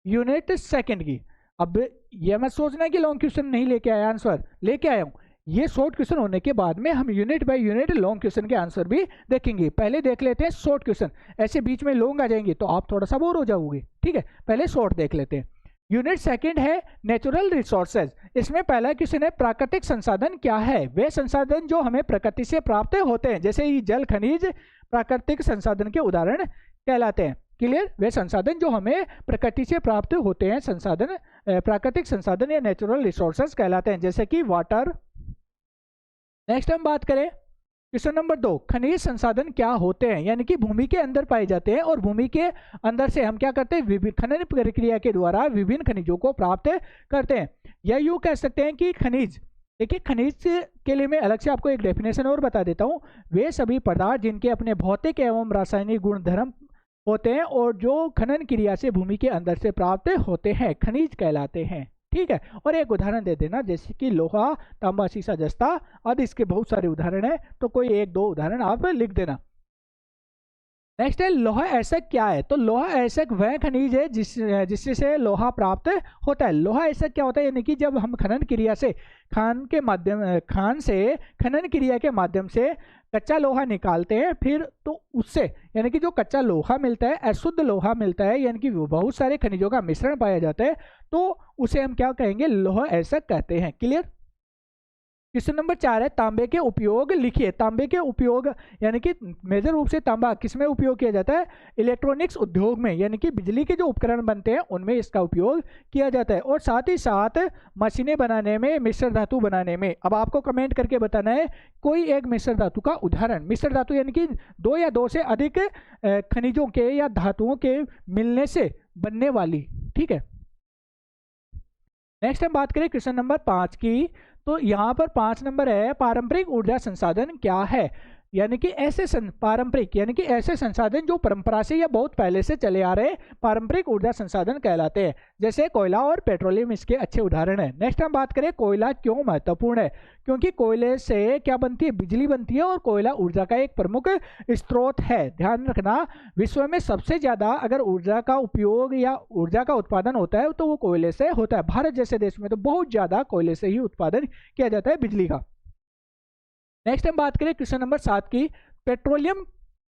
यूनिट सेकंड की। अब ये मत सोचना कि लॉन्ग क्वेश्चन नहीं लेके आया, आंसर लेके आया हूं। ये शॉर्ट क्वेश्चन होने के बाद में हम unit by unit long question के आंसर भी देखेंगे। पहले देख लेते हैं शॉर्ट क्वेश्चन, ऐसे बीच में लॉन्ग आ जाएंगे तो आप थोड़ा सा बोर हो जाओगे, ठीक है। पहले शॉर्ट देख लेते हैं। यूनिट सेकंड है नेचुरल रिसोर्सेज। इसमें पहला क्वेश्चन है प्राकृतिक संसाधन क्या है? वे संसाधन जो हमें प्रकृति से प्राप्त होते हैं, जैसे ये जल, खनिज प्राकृतिक संसाधन के उदाहरण कहलाते हैं। क्लियर? वे संसाधन जो हमें प्रकृति से प्राप्त होते हैं, संसाधन प्राकृतिक संसाधन या नेचुरल रिसोर्सेज कहलाते हैं, जैसे कि वाटर। नेक्स्ट हम बात करें क्वेश्चन नंबर 2, खनिज संसाधन क्या होते हैं? यानी कि भूमि के अंदर पाए जाते हैं और भूमि के अंदर से हम क्या करते हैं? विभिन्न खनन प्रक्रिया के द्वारा विभिन्न खनिजों को प्राप्त करते हैं। या यूं कह सकते हैं कि खनिज, देखिए खनिज के लिए मैं अलग से आपको एक डेफिनेशन और बता देता हूं। वे सभी पदार्थ जिनके अपने भौतिक एवं रासायनिक गुण धर्म होते हैं और जो खनन क्रिया से भूमि के अंदर से प्राप्त होते हैं, खनिज कहलाते हैं, ठीक है। और एक उदाहरण दे देना, जैसे कि लोहा, तांबा, सीसा, जस्ता आदि, इसके बहुत सारे उदाहरण हैं, तो कोई एक दो उदाहरण आप लिख देना। नेक्स्ट है लोहा ऐसक क्या है? तो लोहा ऐसक वह खनिज है जिससे लोहा प्राप्त होता है। लोहा ऐसक क्या होता है? यानी कि जब हम खनन क्रिया से खान से खनन क्रिया के माध्यम से कच्चा लोहा निकालते हैं, फिर तो उससे यानी कि जो कच्चा लोहा मिलता है, अशुद्ध लोहा मिलता है, यानी कि बहुत सारे खनिजों का मिश्रण पाया जाता है, तो उसे हम क्या कहेंगे? लोहा ऐसक कहते हैं। क्लियर? क्वेश्चन नंबर 4 है तांबे के उपयोग लिखिए। तांबे के उपयोग यानी कि मेजर रूप से तांबा किसमें उपयोग किया जाता है? इलेक्ट्रॉनिक्स उद्योग में, यानी कि बिजली के जो उपकरण बनते हैं उनमें इसका उपयोग किया जाता है, और साथ ही साथ मशीनें बनाने में, मिश्र धातु बनाने में। अब आपको कमेंट करके बताना है कोई एक मिश्र धातु का उदाहरण। मिश्र धातु यानी कि दो या दो से अधिक खनिजों के या धातुओं के मिलने से बनने वाली। ठीक है, नेक्स्ट हम बात करें क्वेश्चन नंबर 5 की। तो यहाँ पर 5 नंबर है पारंपरिक ऊर्जा संसाधन क्या है? यानी कि ऐसे पारंपरिक यानी कि ऐसे संसाधन जो परंपरा से या बहुत पहले से चले आ रहे पारंपरिक ऊर्जा संसाधन कहलाते हैं, जैसे कोयला और पेट्रोलियम इसके अच्छे उदाहरण हैं। नेक्स्ट हम बात करें कोयला क्यों महत्वपूर्ण है? क्योंकि कोयले से क्या बनती है? बिजली बनती है, और कोयला ऊर्जा का एक प्रमुख स्रोत है। ध्यान रखना, विश्व में सबसे ज्यादा अगर ऊर्जा का उपयोग या ऊर्जा का उत्पादन होता है तो वो कोयले से होता है। भारत जैसे देश में तो बहुत ज्यादा कोयले से ही उत्पादन किया जाता है बिजली का। नेक्स्ट हम बात करें क्वेश्चन नंबर 7 की, पेट्रोलियम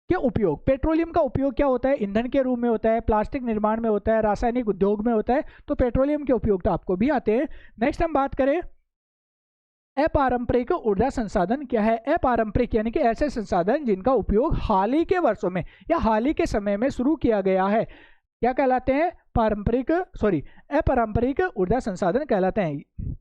के उपयोग। पेट्रोलियम का उपयोग क्या होता है? ईंधन के रूप में होता है, प्लास्टिक निर्माण में होता है, रासायनिक उद्योग में होता है। तो पेट्रोलियम के उपयोग तो आपको भी आते हैं। नेक्स्ट हम बात करें अपारंपरिक ऊर्जा संसाधन क्या है? अपारंपरिक यानी कि ऐसे संसाधन जिनका उपयोग हाल ही के वर्षों में या हाल ही के समय में शुरू किया गया है, क्या कहलाते हैं? अपारंपरिक ऊर्जा संसाधन कहलाते हैं।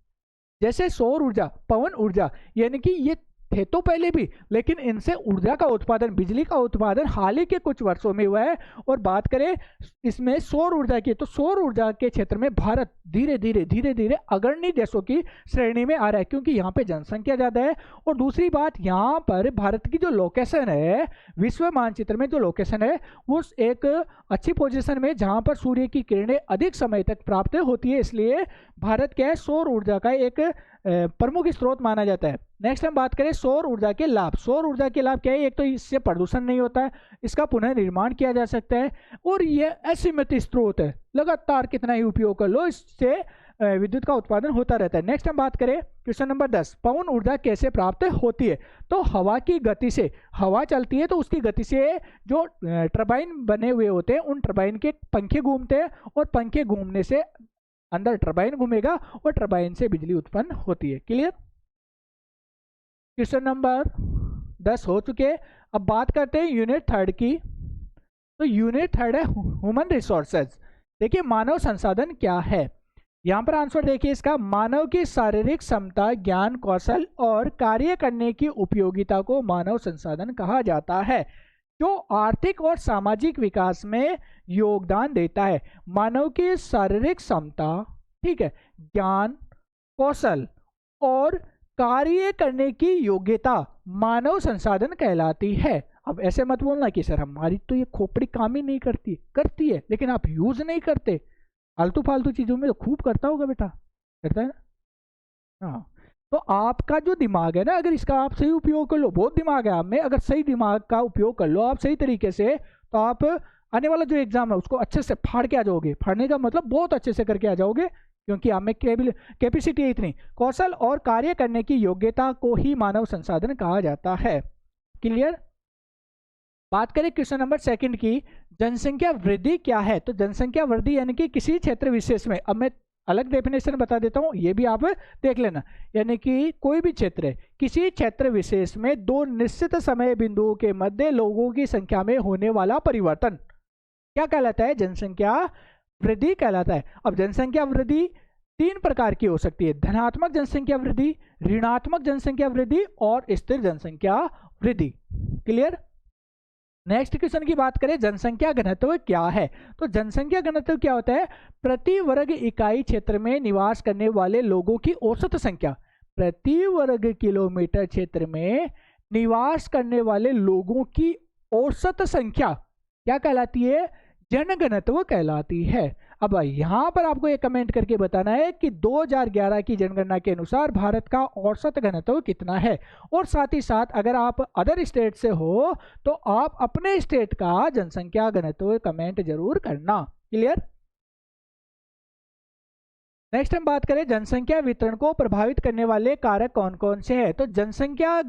जैसे सौर ऊर्जा, पवन ऊर्जा, यानी कि ये थे तो पहले भी, लेकिन इनसे ऊर्जा का उत्पादन, बिजली का उत्पादन हाल ही के कुछ वर्षों में हुआ है। और बात करें इसमें सौर ऊर्जा की, तो सौर ऊर्जा के क्षेत्र में भारत धीरे धीरे अग्रणी देशों की श्रेणी में आ रहा है, क्योंकि यहाँ पे जनसंख्या ज्यादा है। और दूसरी बात, यहाँ पर भारत की जो लोकेशन है, विश्व मानचित्र में जो लोकेशन है, वो एक अच्छी पोजीशन में, जहाँ पर सूर्य की किरणें अधिक समय तक प्राप्त होती है, इसलिए भारत क्या है, सौर ऊर्जा का एक प्रमुख स्रोत माना जाता है। नेक्स्ट हम बात करें सौर ऊर्जा के लाभ। सौर ऊर्जा के लाभ क्या है? एक तो इससे प्रदूषण नहीं होता है, इसका पुनर्निर्माण किया जा सकता है, और ये असीमित स्रोत है, लगातार कितना ही उपयोग कर लो इससे विद्युत का उत्पादन होता रहता है। नेक्स्ट हम बात करें क्वेश्चन नंबर 10, पवन ऊर्जा कैसे प्राप्त होती है? तो हवा की गति से, हवा चलती है तो उसकी गति से जो टरबाइन बने हुए होते हैं, उन टरबाइन के पंखे घूमते हैं, और पंखे घूमने से अंदर टरबाइन घूमेगा, और टरबाइन से बिजली उत्पन्न होती है। क्लियर? क्वेश्चन नंबर 10 हो चुके। अब बात करते हैं यूनिट 3 की। तो यूनिट 3 है ह्यूमन रिसोर्सेज। देखिए मानव संसाधन क्या है, यहाँ पर आंसर देखिए इसका, मानव की शारीरिक क्षमता, ज्ञान, कौशल और कार्य करने की उपयोगिता को मानव संसाधन कहा जाता है, जो आर्थिक और सामाजिक विकास में योगदान देता है। मानव की शारीरिक क्षमता, ठीक है, ज्ञान, कौशल और कार्य करने की योग्यता मानव संसाधन कहलाती है। अब ऐसे मत बोलना कि सर हमारी तो ये खोपड़ी काम ही नहीं करती, करती है लेकिन आप यूज नहीं करते। आलतू फालतू चीजों में तो खूब करता होगा बेटा, करता है ना? हाँ, तो आपका जो दिमाग है ना, अगर इसका आप सही उपयोग कर लो, बहुत दिमाग है आप में, अगर सही दिमाग का उपयोग कर लो आप सही तरीके से, तो आप आने वाला जो एग्जाम है उसको अच्छे से फाड़ के आ जाओगे। फाड़ने का मतलब बहुत अच्छे से करके आ जाओगे, क्योंकि आप में कैपेसिटी है इतनी। कौशल और कार्य करने की योग्यता को ही मानव संसाधन कहा जाता है। क्लियर? बात करें क्वेश्चन नंबर 2 की, जनसंख्या वृद्धि क्या है? तो जनसंख्या वृद्धि यानी कि किसी क्षेत्र विशेष में, अब मैं अलग डेफिनेशन बता देता हूं, ये भी आप देख लेना, यानी कि कोई भी क्षेत्र है, किसी क्षेत्र विशेष में दो निश्चित समय बिंदुओं के मध्य लोगों की संख्या में होने वाला परिवर्तन क्या कहलाता है? जनसंख्या वृद्धि कहलाता है। अब जनसंख्या वृद्धि 3 प्रकार की हो सकती है, धनात्मक जनसंख्या वृद्धि, ऋणात्मक जनसंख्या वृद्धि और स्थिर जनसंख्या वृद्धि। क्लियर? नेक्स्ट क्वेश्चन की बात करें, जनसंख्या घनत्व क्या है? तो जनसंख्या घनत्व क्या होता है? प्रति वर्ग इकाई क्षेत्र में निवास करने वाले लोगों की औसत संख्या, प्रति वर्ग किलोमीटर क्षेत्र में निवास करने वाले लोगों की औसत संख्या क्या कहलाती है? जनघनत्व कहलाती है। अब यहां पर आपको एक कमेंट करके बताना है कि 2011 की जनगणना के अनुसार भारत का औसत घनत्व कितना है, और साथ ही साथ अगर आप अदर स्टेट से हो तो आप अपने स्टेट का जनसंख्या घनत्व कमेंट जरूर करना। क्लियर? नेक्स्ट हम बात करें जनसंख्या वितरण को प्रभावित करने वाले कारक कौन कौन से हैं? तो जनसंख्या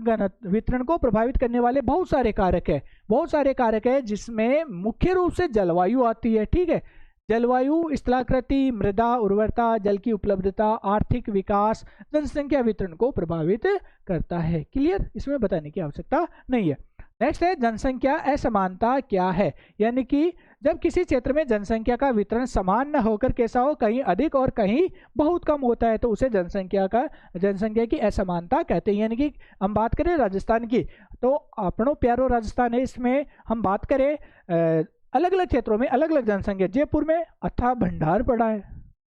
वितरण को प्रभावित करने वाले बहुत सारे कारक है, बहुत सारे कारक है, जिसमें मुख्य रूप से जलवायु आती है। ठीक है, जलवायु, स्थलाकृति, मृदा उर्वरता, जल की उपलब्धता, आर्थिक विकास, जनसंख्या वितरण को प्रभावित करता है। क्लियर, इसमें बताने की आवश्यकता नहीं है। नेक्स्ट है जनसंख्या असमानता क्या है, यानी कि जब किसी क्षेत्र में जनसंख्या का वितरण समान न होकर कैसा हो, कहीं अधिक और कहीं बहुत कम होता है, तो उसे जनसंख्या की असमानता कहते हैं। यानी कि हम बात करें राजस्थान की, तो अपनो प्यारो राजस्थान है, इसमें हम बात करें अलग अलग क्षेत्रों में अलग अलग जनसंख्या। जयपुर में अथाह भंडार पड़ा है।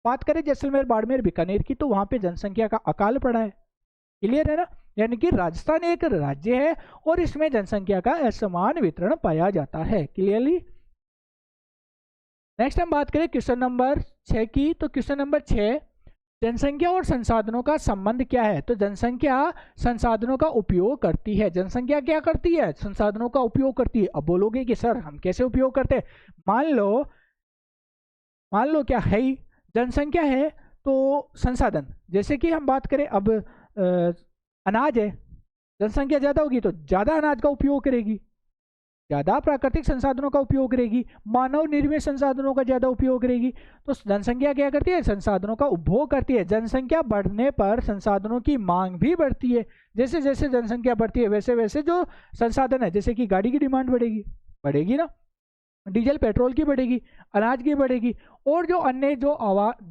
बात करें जैसलमेर, बाड़मेर, बीकानेर की, तो वहां पे जनसंख्या का अकाल पड़ा है। क्लियर है ना, यानी कि राजस्थान एक राज्य है और इसमें जनसंख्या का असमान वितरण पाया जाता है। क्लियरली। नेक्स्ट हम बात करें क्वेश्चन नंबर 6 की, तो क्वेश्चन नंबर 6, जनसंख्या और संसाधनों का संबंध क्या है। तो जनसंख्या संसाधनों का उपयोग करती है। जनसंख्या क्या करती है, संसाधनों का उपयोग करती है। अब बोलोगे कि सर हम कैसे उपयोग करते हैं। मान लो क्या है ही, जनसंख्या है तो संसाधन, जैसे कि हम बात करें अब अनाज है, जनसंख्या ज्यादा होगी तो ज्यादा अनाज का उपयोग करेगी, ज्यादा प्राकृतिक संसाधनों का उपयोग करेगी, मानव निर्मित संसाधनों का ज्यादा उपयोग करेगी। तो जनसंख्या क्या करती है, संसाधनों का उपभोग करती है। जनसंख्या बढ़ने पर संसाधनों की मांग भी बढ़ती है। जैसे जैसे जनसंख्या बढ़ती है वैसे वैसे जो संसाधन है, जैसे कि गाड़ी की डिमांड बढ़ेगी ना, डीजल पेट्रोल की बढ़ेगी, अनाज की बढ़ेगी, और जो अन्य जो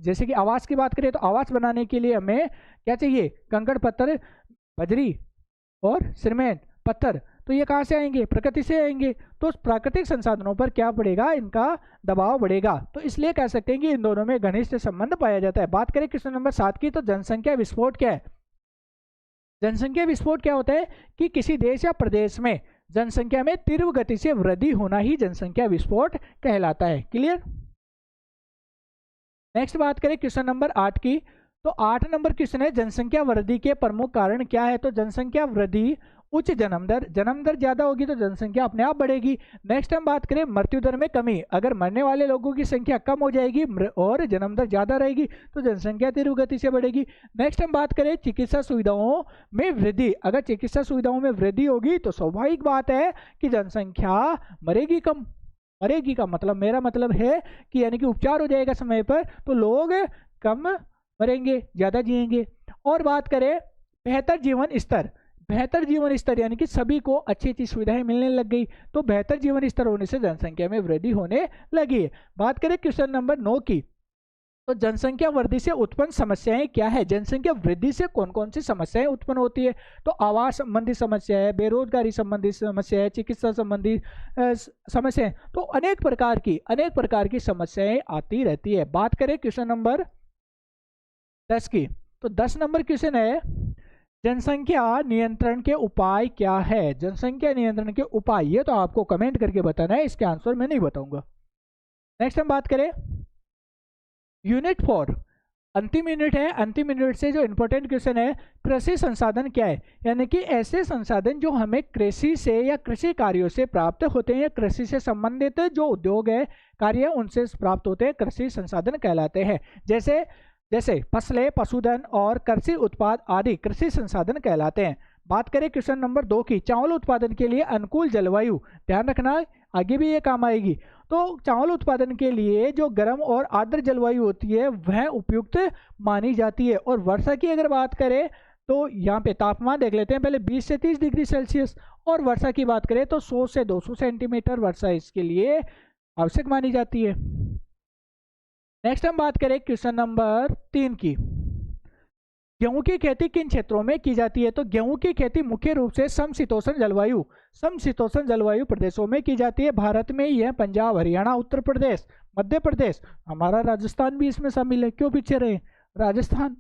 जैसे कि आवास की बात करें तो आवास बनाने के लिए हमें क्या चाहिए, कंकड़ पत्थर, बजरी और सीमेंट पत्थर, तो ये कहाँ से आएंगे, प्रकृति से आएंगे। तो प्राकृतिक संसाधनों पर क्या बढ़ेगा, इनका दबाव बढ़ेगा। तो इसलिए कह सकते हैं कि इन दोनों में घनिष्ठ संबंध पाया जाता है। बात करें क्वेश्चन नंबर 7 की, तो जनसंख्या विस्फोट क्या है। जनसंख्या विस्फोट क्या होता है कि किसी देश या प्रदेश में जनसंख्या में तीव्र गति से वृद्धि होना ही जनसंख्या विस्फोट कहलाता है। क्लियर। नेक्स्ट बात करें क्वेश्चन नंबर 8 की, तो 8 नंबर क्वेश्चन है जनसंख्या वृद्धि के प्रमुख कारण क्या है। तो जनसंख्या वृद्धि, उच्च जन्म दर ज्यादा होगी तो जनसंख्या अपने आप बढ़ेगी। नेक्स्ट हम बात करें मृत्यु दर में कमी, अगर मरने वाले लोगों की संख्या कम हो जाएगी और जन्म दर ज्यादा रहेगी तो जनसंख्या तीव्र गति से बढ़ेगी। नेक्स्ट हम बात करें चिकित्सा सुविधाओं में वृद्धि, अगर चिकित्सा सुविधाओं में वृद्धि होगी तो स्वाभाविक बात है कि जनसंख्या मरेगी कम। मरेगी का मतलब, मेरा मतलब है कि यानी कि उपचार हो जाएगा समय पर तो लोग कम मरेंगे, ज्यादा जिएंगे। और बात करें बेहतर जीवन स्तर, बेहतर जीवन स्तर यानी कि सभी को अच्छी अच्छी सुविधाएं मिलने लग गई, तो बेहतर जीवन स्तर होने से जनसंख्या में वृद्धि होने लगी है। बात करें क्वेश्चन नंबर 9 की, तो जनसंख्या वृद्धि से उत्पन्न समस्याएं क्या है। जनसंख्या वृद्धि से कौन कौन सी समस्याएं उत्पन्न होती है। तो आवास संबंधी समस्या है, बेरोजगारी संबंधी समस्या है, चिकित्सा संबंधी समस्या है, तो अनेक प्रकार की समस्याएं आती रहती है। बात करें क्वेश्चन नंबर 10 की, तो 10 नंबर क्वेश्चन है जनसंख्या नियंत्रण के उपाय क्या है। जनसंख्या नियंत्रण के उपाय, ये तो आपको कमेंट करके बताना है, इसके आंसर मैं नहीं बताऊंगा। नेक्स्ट हम बात करें यूनिट 4, अंतिम यूनिट है। अंतिम यूनिट से जो इंपॉर्टेंट क्वेश्चन है, कृषि संसाधन क्या है, यानी कि ऐसे संसाधन जो हमें कृषि से या कृषि कार्यों से प्राप्त होते हैं, या कृषि से संबंधित जो उद्योग है, कार्य उनसे प्राप्त होते हैं, कृषि संसाधन कहलाते हैं। जैसे फसलें, पशुधन और कृषि उत्पाद आदि कृषि संसाधन कहलाते हैं। बात करें क्वेश्चन नंबर 2 की, चावल उत्पादन के लिए अनुकूल जलवायु, ध्यान रखना आगे भी ये काम आएगी। तो चावल उत्पादन के लिए जो गर्म और आर्द्र जलवायु होती है वह उपयुक्त मानी जाती है। और वर्षा की अगर बात करें तो यहाँ पे तापमान देख लेते हैं पहले, 20 से 30 डिग्री सेल्सियस, और वर्षा की बात करें तो 100 से 200 सेंटीमीटर वर्षा इसके लिए आवश्यक मानी जाती है। नेक्स्ट हम बात करें क्वेश्चन नंबर 3 की, गेहूं की खेती किन क्षेत्रों में की जाती है। तो गेहूं की खेती मुख्य रूप से समशीतोष्ण जलवायु प्रदेशों में की जाती है। भारत में यह पंजाब, हरियाणा, उत्तर प्रदेश, मध्य प्रदेश, हमारा राजस्थान भी इसमें शामिल है। क्यों पीछे रहे, राजस्थान,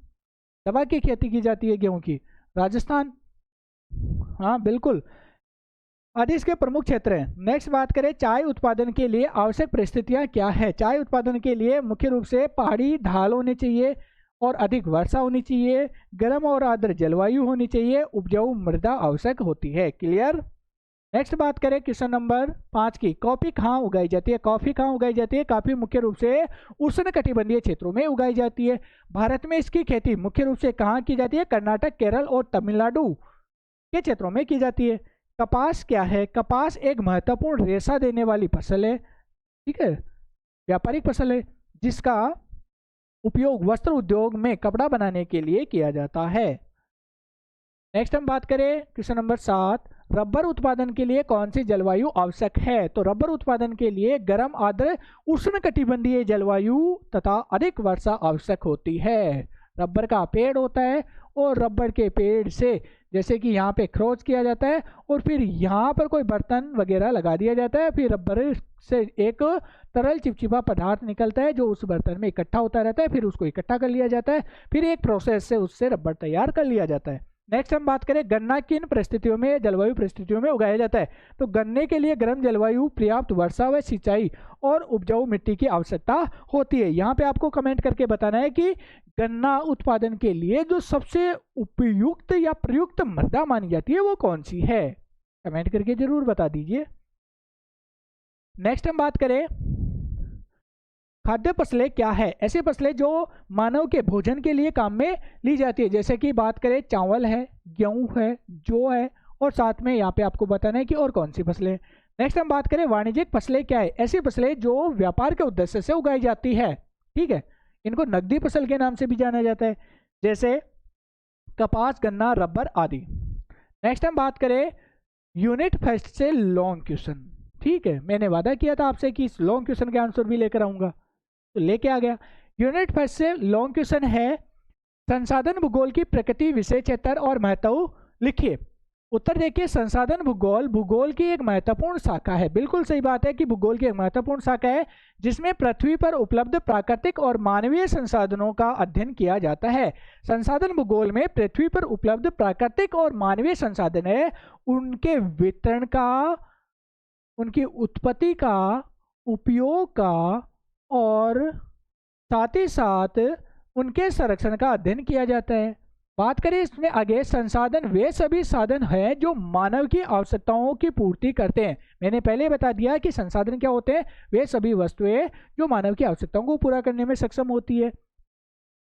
दवा की खेती की जाती है गेहूं की, राजस्थान, हाँ बिल्कुल, आदि इसके प्रमुख क्षेत्र हैं। नेक्स्ट बात करें चाय उत्पादन के लिए आवश्यक परिस्थितियां क्या है। चाय उत्पादन के लिए मुख्य रूप से पहाड़ी ढाल होनी चाहिए और अधिक वर्षा होनी चाहिए, गर्म और आर्द्र जलवायु होनी चाहिए, उपजाऊ मृदा आवश्यक होती है। क्लियर। नेक्स्ट बात करें क्वेश्चन नंबर 5 की, कॉफी कहाँ उगाई जाती है। कॉफी कहाँ उगाई जाती है, काफी मुख्य रूप से उष्णकटिबंधीय क्षेत्रों में उगाई जाती है। भारत में इसकी खेती मुख्य रूप से कहाँ की जाती है, कर्नाटक, केरल और तमिलनाडु के क्षेत्रों में की जाती है। कपास क्या है, कपास एक महत्वपूर्ण रेशा देने वाली फसल है, ठीक है। व्यापारिक फसल है जिसका उपयोग वस्त्र उद्योग में कपड़ा बनाने के लिए किया जाता है। नेक्स्ट हम बात करें क्वेश्चन नंबर 7, रबर उत्पादन के लिए कौन सी जलवायु आवश्यक है? तो रबर उत्पादन के लिए गर्म आर्द्र उष्णकटिबंधीय जलवायु तथा अधिक वर्षा आवश्यक होती है। रबर का पेड़ होता है और रबर के पेड़ से जैसे कि यहाँ पे खरोच किया जाता है और फिर यहाँ पर कोई बर्तन वगैरह लगा दिया जाता है, फिर रबर से एक तरल चिपचिपा पदार्थ निकलता है जो उस बर्तन में इकट्ठा होता रहता है, फिर उसको इकट्ठा कर लिया जाता है, फिर एक प्रोसेस से उससे रबर तैयार कर लिया जाता है। नेक्स्ट हम बात करें गन्ना किन परिस्थितियों में, जलवायु परिस्थितियों में उगाया जाता है? तो गन्ने के लिए गर्म जलवायु, पर्याप्त वर्षा व सिंचाई और उपजाऊ मिट्टी की आवश्यकता होती है। यहाँ पे आपको कमेंट करके बताना है कि गन्ना उत्पादन के लिए जो सबसे उपयुक्त या प्रयुक्त मृदा मानी जाती है वो कौन सी है? कमेंट करके जरूर बता दीजिए। नेक्स्ट हम बात करें खाद्य फसलें क्या है? ऐसी फसलें जो मानव के भोजन के लिए काम में ली जाती है, जैसे कि बात करें चावल है, गेहूं है, जौ है और साथ में यहाँ पे आपको बताना है कि और कौन सी फसलें। नेक्स्ट हम बात करें वाणिज्यिक फसलें क्या है? ऐसी फसलें जो व्यापार के उद्देश्य से उगाई जाती है, ठीक है, इनको नकदी फसल के नाम से भी जाना जाता है, जैसे कपास, गन्ना, रबर आदि। नेक्स्ट हम बात करें यूनिट फर्स्ट से लॉन्ग क्वेश्चन, ठीक है, मैंने वादा किया था आपसे कि इस लॉन्ग क्वेश्चन के आंसर भी लेकर आऊंगा, तो लेके आ गया। यूनिट फर्स्ट से लॉन्ग क्वेश्चन है संसाधन भूगोल की प्रकृति, विषय क्षेत्र और महत्व लिखिए। उत्तर देखिए, संसाधन भूगोल भूगोल की एक महत्वपूर्ण शाखा है। बिल्कुल सही बात है कि भूगोल की एक महत्वपूर्ण शाखा है जिसमें पृथ्वी पर उपलब्ध प्राकृतिक और मानवीय संसाधनों का अध्ययन किया जाता है। संसाधन भूगोल में पृथ्वी पर उपलब्ध प्राकृतिक और मानवीय संसाधन है, उनके वितरण का, उनकी उत्पत्ति का, उपयोग का और साथ ही साथ उनके संरक्षण का अध्ययन किया जाता है। बात करें इसमें आगे, संसाधन वे सभी साधन हैं जो मानव की आवश्यकताओं की पूर्ति करते हैं। मैंने पहले बता दिया कि संसाधन क्या होते हैं, वे सभी वस्तुएं जो मानव की आवश्यकताओं को पूरा करने में सक्षम होती है,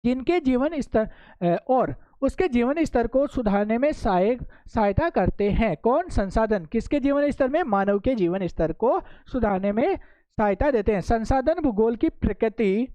जिनके जीवन स्तर और उसके जीवन स्तर को सुधारने में सहायता करते हैं। कौन? संसाधन। किसके जीवन स्तर में? मानव के जीवन स्तर को सुधारने में सहायता देते हैं। संसाधन भूगोल की प्रकृति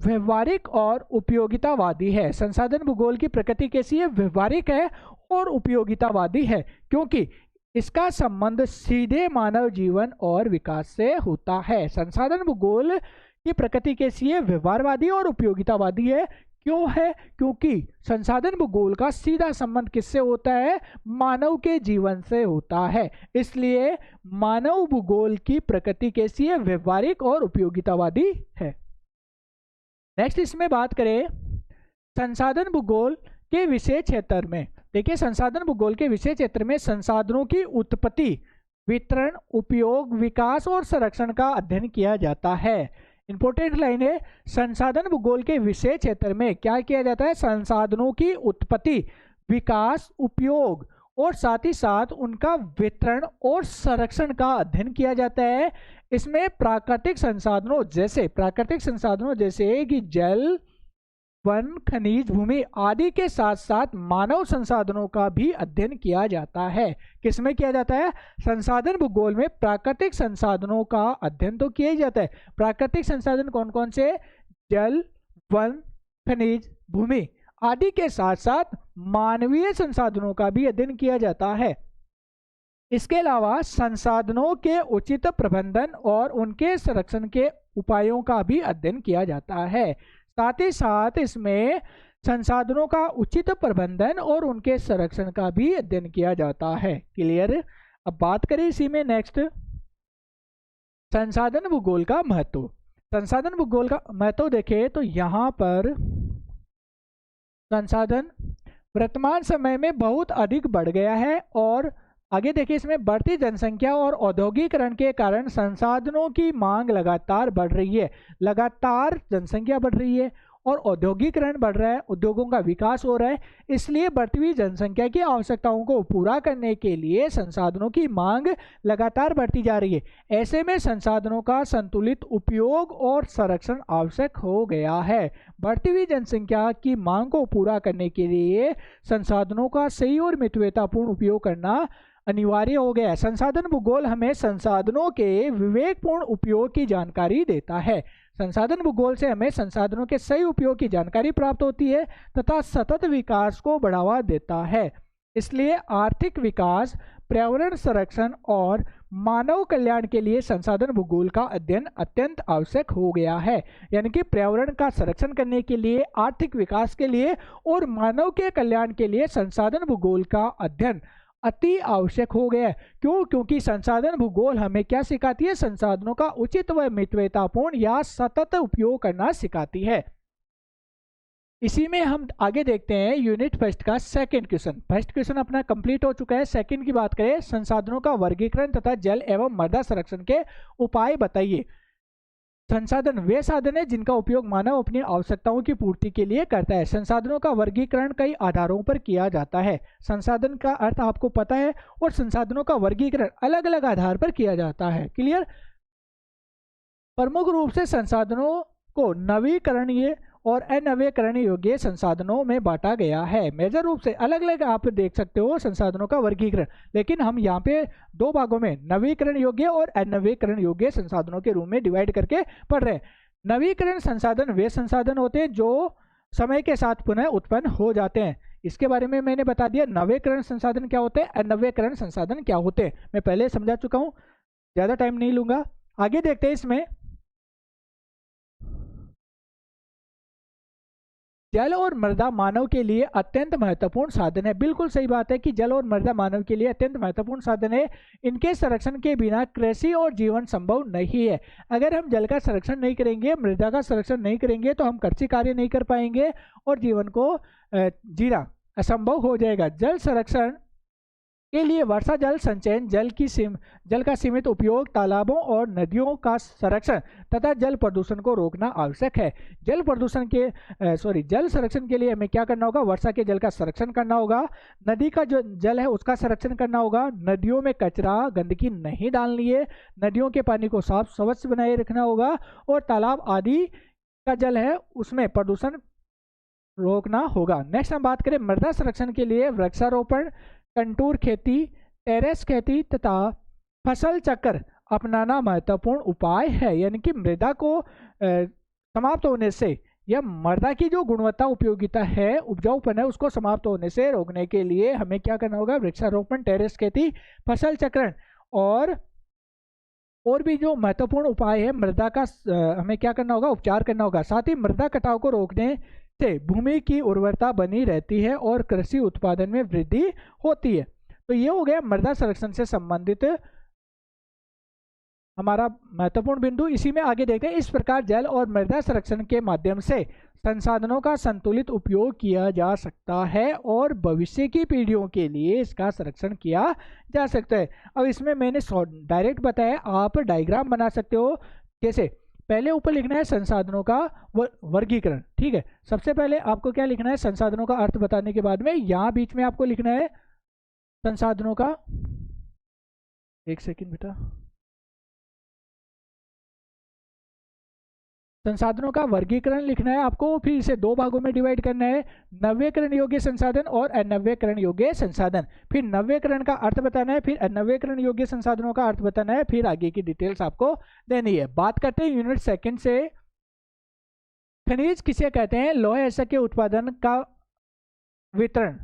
व्यवहारिक और उपयोगितावादी है। संसाधन भूगोल की प्रकृति कैसी है? व्यवहारिक है और उपयोगितावादी है, क्योंकि इसका संबंध सीधे मानव जीवन और विकास से होता है। संसाधन भूगोल की प्रकृति कैसी है? व्यवहारवादी और उपयोगितावादी है। क्यों है? क्योंकि संसाधन भूगोल का सीधा संबंध किससे होता है? मानव के जीवन से होता है। इसलिए मानव भूगोल की प्रकृति कैसी है? व्यवहारिक और उपयोगितावादी है। नेक्स्ट इसमें बात करें संसाधन भूगोल के विषय क्षेत्र में। देखिए, संसाधन भूगोल के विषय क्षेत्र में संसाधनों की उत्पत्ति, वितरण, उपयोग, विकास और संरक्षण का अध्ययन किया जाता है। इंपॉर्टेंट लाइन है, संसाधन भूगोल के विषय क्षेत्र में क्या किया जाता है? संसाधनों की उत्पत्ति, विकास, उपयोग और साथ ही साथ उनका वितरण और संरक्षण का अध्ययन किया जाता है। इसमें प्राकृतिक संसाधनों जैसे कि जल, वन, खनिज, भूमि आदि के साथ साथ मानव संसाधनों का भी अध्ययन किया जाता है। किसमें किया जाता है? संसाधन भूगोल में प्राकृतिक संसाधनों का अध्ययन तो किया ही जाता है। प्राकृतिक संसाधन कौन कौन से? जल, वन, खनिज, भूमि आदि के साथ साथ मानवीय संसाधनों का भी अध्ययन किया जाता है। इसके अलावा संसाधनों के उचित प्रबंधन और उनके संरक्षण के उपायों का भी अध्ययन किया जाता है। साथ ही साथ इसमें संसाधनों का उचित प्रबंधन और उनके संरक्षण का भी अध्ययन किया जाता है। क्लियर? अब बात करें इसी में नेक्स्ट, संसाधन भूगोल का महत्व। संसाधन भूगोल का महत्व देखें तो यहाँ पर संसाधन वर्तमान समय में बहुत अधिक बढ़ गया है और आगे देखिए, इसमें बढ़ती जनसंख्या और औद्योगिकरण के कारण संसाधनों की मांग लगातार बढ़ रही है। लगातार जनसंख्या बढ़ रही है और औद्योगिकरण बढ़ रहा है, उद्योगों का विकास हो रहा है। इसलिए बढ़ती हुई जनसंख्या की आवश्यकताओं को पूरा करने के लिए संसाधनों की मांग लगातार बढ़ती जा रही है। ऐसे में संसाधनों का संतुलित उपयोग और संरक्षण आवश्यक हो गया है। बढ़ती हुई जनसंख्या की मांग को पूरा करने के लिए संसाधनों का सही और मितव्ययतापूर्ण उपयोग करना अनिवार्य हो गया है। संसाधन भूगोल हमें संसाधनों के विवेकपूर्ण उपयोग की जानकारी देता है। संसाधन भूगोल से हमें संसाधनों के सही उपयोग की जानकारी प्राप्त होती है तथा सतत विकास को बढ़ावा देता है। इसलिए आर्थिक विकास, पर्यावरण संरक्षण और मानव कल्याण के लिए संसाधन भूगोल का अध्ययन अत्यंत आवश्यक हो गया है। यानी कि पर्यावरण का संरक्षण करने के लिए, आर्थिक विकास के लिए और मानव के कल्याण के लिए संसाधन भूगोल का अध्ययन अति आवश्यक हो गया है। क्यों? क्योंकि संसाधन भूगोल हमें क्या सिखाती है? संसाधनों का उचित व मितव्ययतापूर्ण या सतत उपयोग करना सिखाती है। इसी में हम आगे देखते हैं यूनिट फर्स्ट का सेकंड क्वेश्चन। फर्स्ट क्वेश्चन अपना कंप्लीट हो चुका है। सेकंड की बात करें, संसाधनों का वर्गीकरण तथा जल एवं मृदा संरक्षण के उपाय बताइए। संसाधन वे साधन है जिनका उपयोग मानव अपनी आवश्यकताओं की पूर्ति के लिए करता है। संसाधनों का वर्गीकरण कई आधारों पर किया जाता है। संसाधन का अर्थ आपको पता है, और संसाधनों का वर्गीकरण अलग अलग आधार पर किया जाता है। क्लियर? प्रमुख रूप से संसाधनों को नवीकरणीय और अनवीकरणीय योग्य संसाधनों में बांटा गया है। मेजर रूप से अलग अलग आप देख सकते हो संसाधनों का वर्गीकरण, लेकिन हम यहाँ पे दो भागों में नवीकरण योग्य और अनवीकरण योग्य संसाधनों के रूप में डिवाइड करके पढ़ रहे हैं। नवीकरण संसाधन वे संसाधन होते हैं जो समय के साथ पुनः उत्पन्न हो जाते हैं। इसके बारे में मैंने बता दिया। नवीकरण संसाधन क्या होते हैं, अनवीकरण संसाधन क्या होते हैं, मैं पहले समझा चुका हूँ, ज्यादा टाइम नहीं लूंगा। आगे देखते हैं इसमें जल और मृदा मानव के लिए अत्यंत महत्वपूर्ण साधन है। बिल्कुल सही बात है कि जल और मृदा मानव के लिए अत्यंत महत्वपूर्ण साधन है। इनके संरक्षण के बिना कृषि और जीवन संभव नहीं है। अगर हम जल का संरक्षण नहीं करेंगे, मृदा का संरक्षण नहीं करेंगे, तो हम कृषि कार्य नहीं कर पाएंगे और जीवन को जीना असंभव हो जाएगा। जल संरक्षण के लिए वर्षा जल संचयन, जल का सीमित उपयोग, तालाबों और नदियों का संरक्षण तथा जल प्रदूषण को रोकना आवश्यक है। जल संरक्षण के लिए हमें क्या करना होगा? वर्षा के जल का संरक्षण करना होगा। नदी का जो जल है उसका संरक्षण करना होगा। नदियों में कचरा, गंदगी नहीं डालनी है। नदियों के पानी को साफ स्वच्छ बनाए रखना होगा, और तालाब आदि का जल है उसमें प्रदूषण रोकना होगा। नेक्स्ट हम बात करें मृदा संरक्षण के लिए वृक्षारोपण, कंटूर खेती, टेरेस खेती तथा फसल चक्र अपनाना महत्वपूर्ण उपाय है। यानी कि मृदा को समाप्त होने से, या मृदा की जो गुणवत्ता उपयोगिता है, उपजाऊपन है, उसको समाप्त होने से रोकने के लिए हमें क्या करना होगा? वृक्षारोपण, टेरेस खेती, फसल चक्रण और भी जो महत्वपूर्ण उपाय है मृदा का हमें क्या करना होगा? उपचार करना होगा। साथ ही मृदा कटाव को रोकने से भूमि की उर्वरता बनी रहती है और कृषि उत्पादन में वृद्धि होती है। तो ये हो गया मृदा संरक्षण से संबंधित हमारा महत्वपूर्ण बिंदु। इसी में आगे देखते हैं, इस प्रकार जल और मृदा संरक्षण के माध्यम से संसाधनों का संतुलित उपयोग किया जा सकता है और भविष्य की पीढ़ियों के लिए इसका संरक्षण किया जा सकता है। अब इसमें मैंने डायरेक्ट बताया, आप डायग्राम बना सकते हो। कैसे? पहले ऊपर लिखना है संसाधनों का वर्गीकरण। ठीक है, सबसे पहले आपको क्या लिखना है? संसाधनों का अर्थ बताने के बाद में यहाँ बीच में आपको लिखना है संसाधनों का, एक सेकंड बेटा, संसाधनों का वर्गीकरण लिखना है आपको। फिर इसे दो भागों में डिवाइड करना है, नवीकरण योग्य संसाधन और अनवीकरण योग्य संसाधन। फिर नवीकरण का अर्थ बताना है, फिर अनवीकरण योग्य संसाधनों का अर्थ बताना है, फिर आगे की डिटेल्स आपको देनी है। बात करते हैं यूनिट सेकंड से। खनिज किसे कहते हैं? लौह ऐसा के उत्पादन का वितरण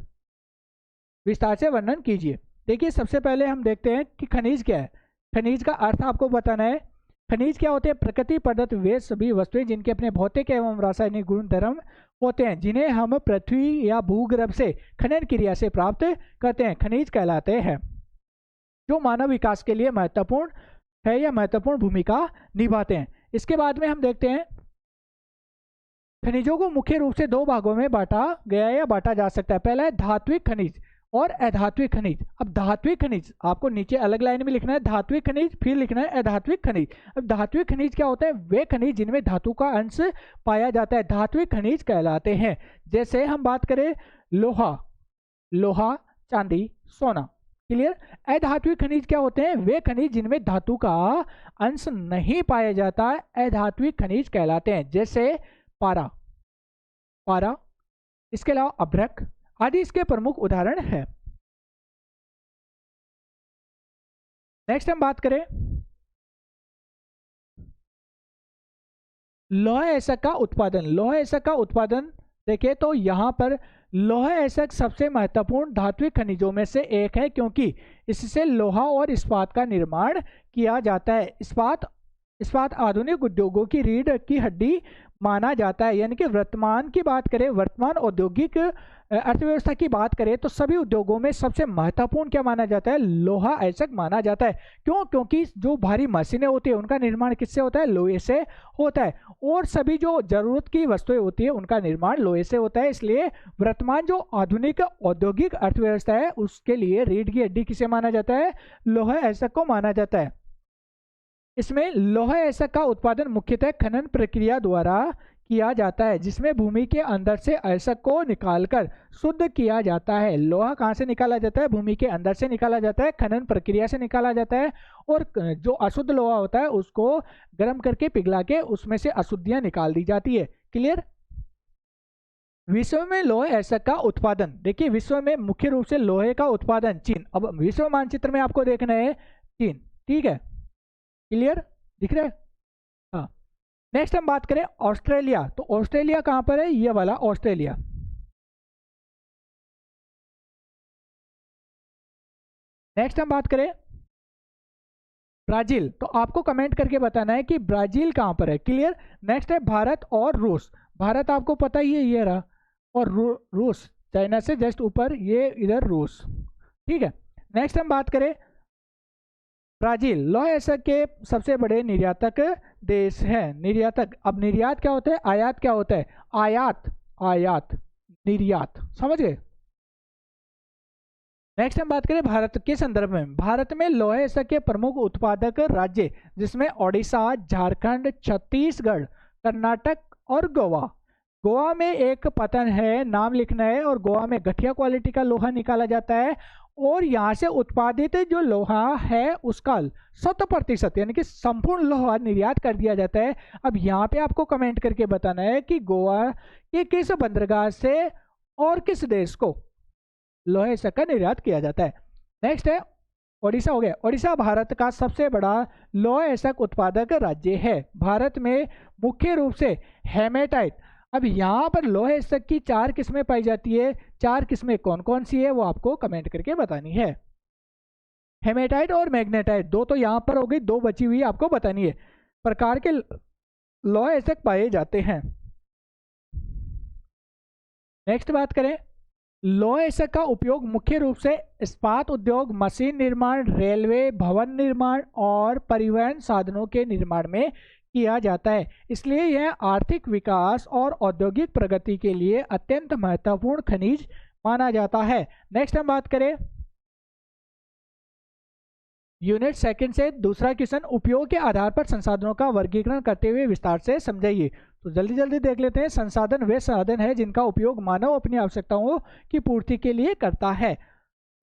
विस्तार से वर्णन कीजिए। देखिए, सबसे पहले हम देखते हैं कि खनिज क्या है। खनिज का अर्थ आपको बताना है। खनिज क्या होते हैं? प्रकृति प्रदत्त वे सभी वस्तुएं जिनके अपने भौतिक एवं रासायनिक गुण धर्म होते हैं, जिन्हें हम पृथ्वी या भूगर्भ से खनन क्रिया से प्राप्त करते हैं, खनिज कहलाते हैं, जो मानव विकास के लिए महत्वपूर्ण है या महत्वपूर्ण भूमिका निभाते हैं। इसके बाद में हम देखते हैं खनिजों को मुख्य रूप से दो भागों में बांटा गया या बांटा जा सकता है। पहला है धात्विक खनिज और अधात्विक खनिज। अब धात्विक खनिज आपको नीचे अलग लाइन में लिखना है, धात्विक खनिज, फिर लिखना है अधात्विक खनिज। अब धात्विक खनिज क्या होता है? वे खनिज जिनमें धातु का अंश पाया जाता है, धात्विक खनिज कहलाते हैं। जैसे हम बात करें लोहा, चांदी, सोना। क्लियर? अधात्विक खनिज क्या होते हैं? वे खनिज जिनमें धातु का अंश नहीं पाया जाता, अधात्विक खनिज कहलाते हैं। जैसे पारा, इसके अलावा अभ्रक आदि इसके प्रमुख उदाहरण है। नेक्स्ट हम बात करें लौह ऐसक का उत्पादन, लौह ऐसक का उत्पादन देखिए तो यहाँ पर लौह ऐसक सबसे महत्वपूर्ण धात्विक खनिजों में से एक है, क्योंकि इससे लोहा और इस्पात का निर्माण किया जाता है। इस्पात इस्पात आधुनिक उद्योगों की रीढ़ की हड्डी माना जाता है। यानी कि वर्तमान की बात करें, वर्तमान औद्योगिक अर्थव्यवस्था की बात करें तो सभी उद्योगों में सबसे महत्वपूर्ण क्या माना जाता है? लोहा ऐसक माना जाता है। क्यों? क्योंकि जो भारी मशीनें होती है उनका निर्माण किससे होता है? लोहे से होता है। और सभी जो जरूरत की वस्तुएं होती है उनका निर्माण लोहे से होता है। इसलिए वर्तमान जो आधुनिक औद्योगिक अर्थव्यवस्था है उसके लिए रीढ़ की हड्डी किसे माना जाता है? लोहा ऐसक को माना जाता है। इसमें लोहा ऐसक का उत्पादन मुख्यतः खनन प्रक्रिया द्वारा किया जाता है, जिसमें भूमि के अंदर से ऐसक को निकालकर शुद्ध किया जाता है। लोहा कहाँ से निकाला जाता है? भूमि के अंदर से निकाला जाता है, खनन प्रक्रिया से निकाला जाता है। और जो अशुद्ध लोहा होता है उसको गर्म करके पिघला के उसमें से अशुद्धियां निकाल दी जाती है। क्लियर? विश्व में लोहे ऐसक का उत्पादन, देखिए विश्व में मुख्य रूप से लोहे का उत्पादन चीन, अब विश्व मानचित्र में आपको देखना है चीन, ठीक है? क्लियर? दिख रहा है? हाँ। नेक्स्ट हम बात करें ऑस्ट्रेलिया, तो ऑस्ट्रेलिया कहां पर है? ये वाला ऑस्ट्रेलिया। नेक्स्ट हम बात करें ब्राजील, तो आपको कमेंट करके बताना है कि ब्राजील कहां पर है। क्लियर? नेक्स्ट है भारत और रूस, भारत आपको पता ही है ये रहा, और रूस चाइना से जस्ट ऊपर, ये इधर रूस, ठीक है? नेक्स्ट हम बात करें ब्राजील, लौह ऐसक के सबसे बड़े निर्यातक देश है। निर्यातक, अब निर्यात क्या होता है? आयात क्या होता है? आयात, आयात, निर्यात, समझ गए? नेक्स्ट हम बात करें भारत के संदर्भ में, भारत में लौह ऐसक के प्रमुख उत्पादक राज्य जिसमें ओडिशा, झारखंड, छत्तीसगढ़, कर्नाटक और गोवा। गोवा में एक पतन है, नाम लिखना है, और गोवा में घटिया क्वालिटी का लोहा निकाला जाता है और यहाँ से उत्पादित जो लोहा है उसका 100% यानी कि संपूर्ण लोहा निर्यात कर दिया जाता है। अब यहाँ पे आपको कमेंट करके बताना है कि गोवा के किस बंदरगाह से और किस देश को लोहे ऐसक का निर्यात किया जाता है। नेक्स्ट है ओडिशा, हो गया। ओडिशा भारत का सबसे बड़ा लोह ऐसक उत्पादक राज्य है। भारत में मुख्य रूप से हेमेटाइट, अब यहाँ पर लोह ऐसक की 4 किस्में पाई जाती है। 4 किस्में कौन कौन सी है वो आपको कमेंट करके बतानी है। हेमेटाइट और मैग्नेटाइट, दो तो यहाँ पर हो गई, 2 बची हुई आपको बतानी है। प्रकार के लोह ऐसक पाए जाते हैं। नेक्स्ट बात करें, लोह ऐसक का उपयोग मुख्य रूप से इस्पात उद्योग, मशीन निर्माण, रेलवे, भवन निर्माण और परिवहन साधनों के निर्माण में किया जाता है। इसलिए यह आर्थिक विकास और औद्योगिक प्रगति के लिए अत्यंत महत्वपूर्ण खनिज माना जाता है। नेक्स्ट हम बात करें यूनिट सेकंड से दूसरा क्वेश्चन, उपयोग के आधार पर संसाधनों का वर्गीकरण करते हुए विस्तार से समझाइए। तो जल्दी जल्दी देख लेते हैं। संसाधन वे साधन है जिनका उपयोग मानव अपनी आवश्यकताओं की पूर्ति के लिए करता है।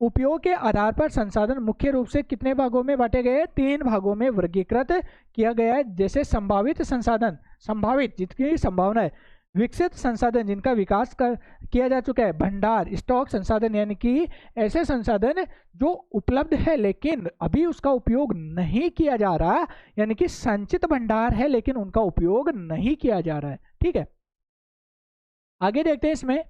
उपयोग के आधार पर संसाधन मुख्य रूप से कितने भागों में बांटे गए? 3 भागों में वर्गीकृत किया गया है। जैसे संभावित संसाधन, संभावित जितनी संभावना है। विकसित संसाधन जिनका विकास किया जा चुका है। भंडार, स्टॉक संसाधन यानी कि ऐसे संसाधन जो उपलब्ध है लेकिन अभी उसका उपयोग नहीं किया जा रहा, यानी कि संचित भंडार है लेकिन उनका उपयोग नहीं किया जा रहा है। ठीक है, आगे देखते हैं इसमें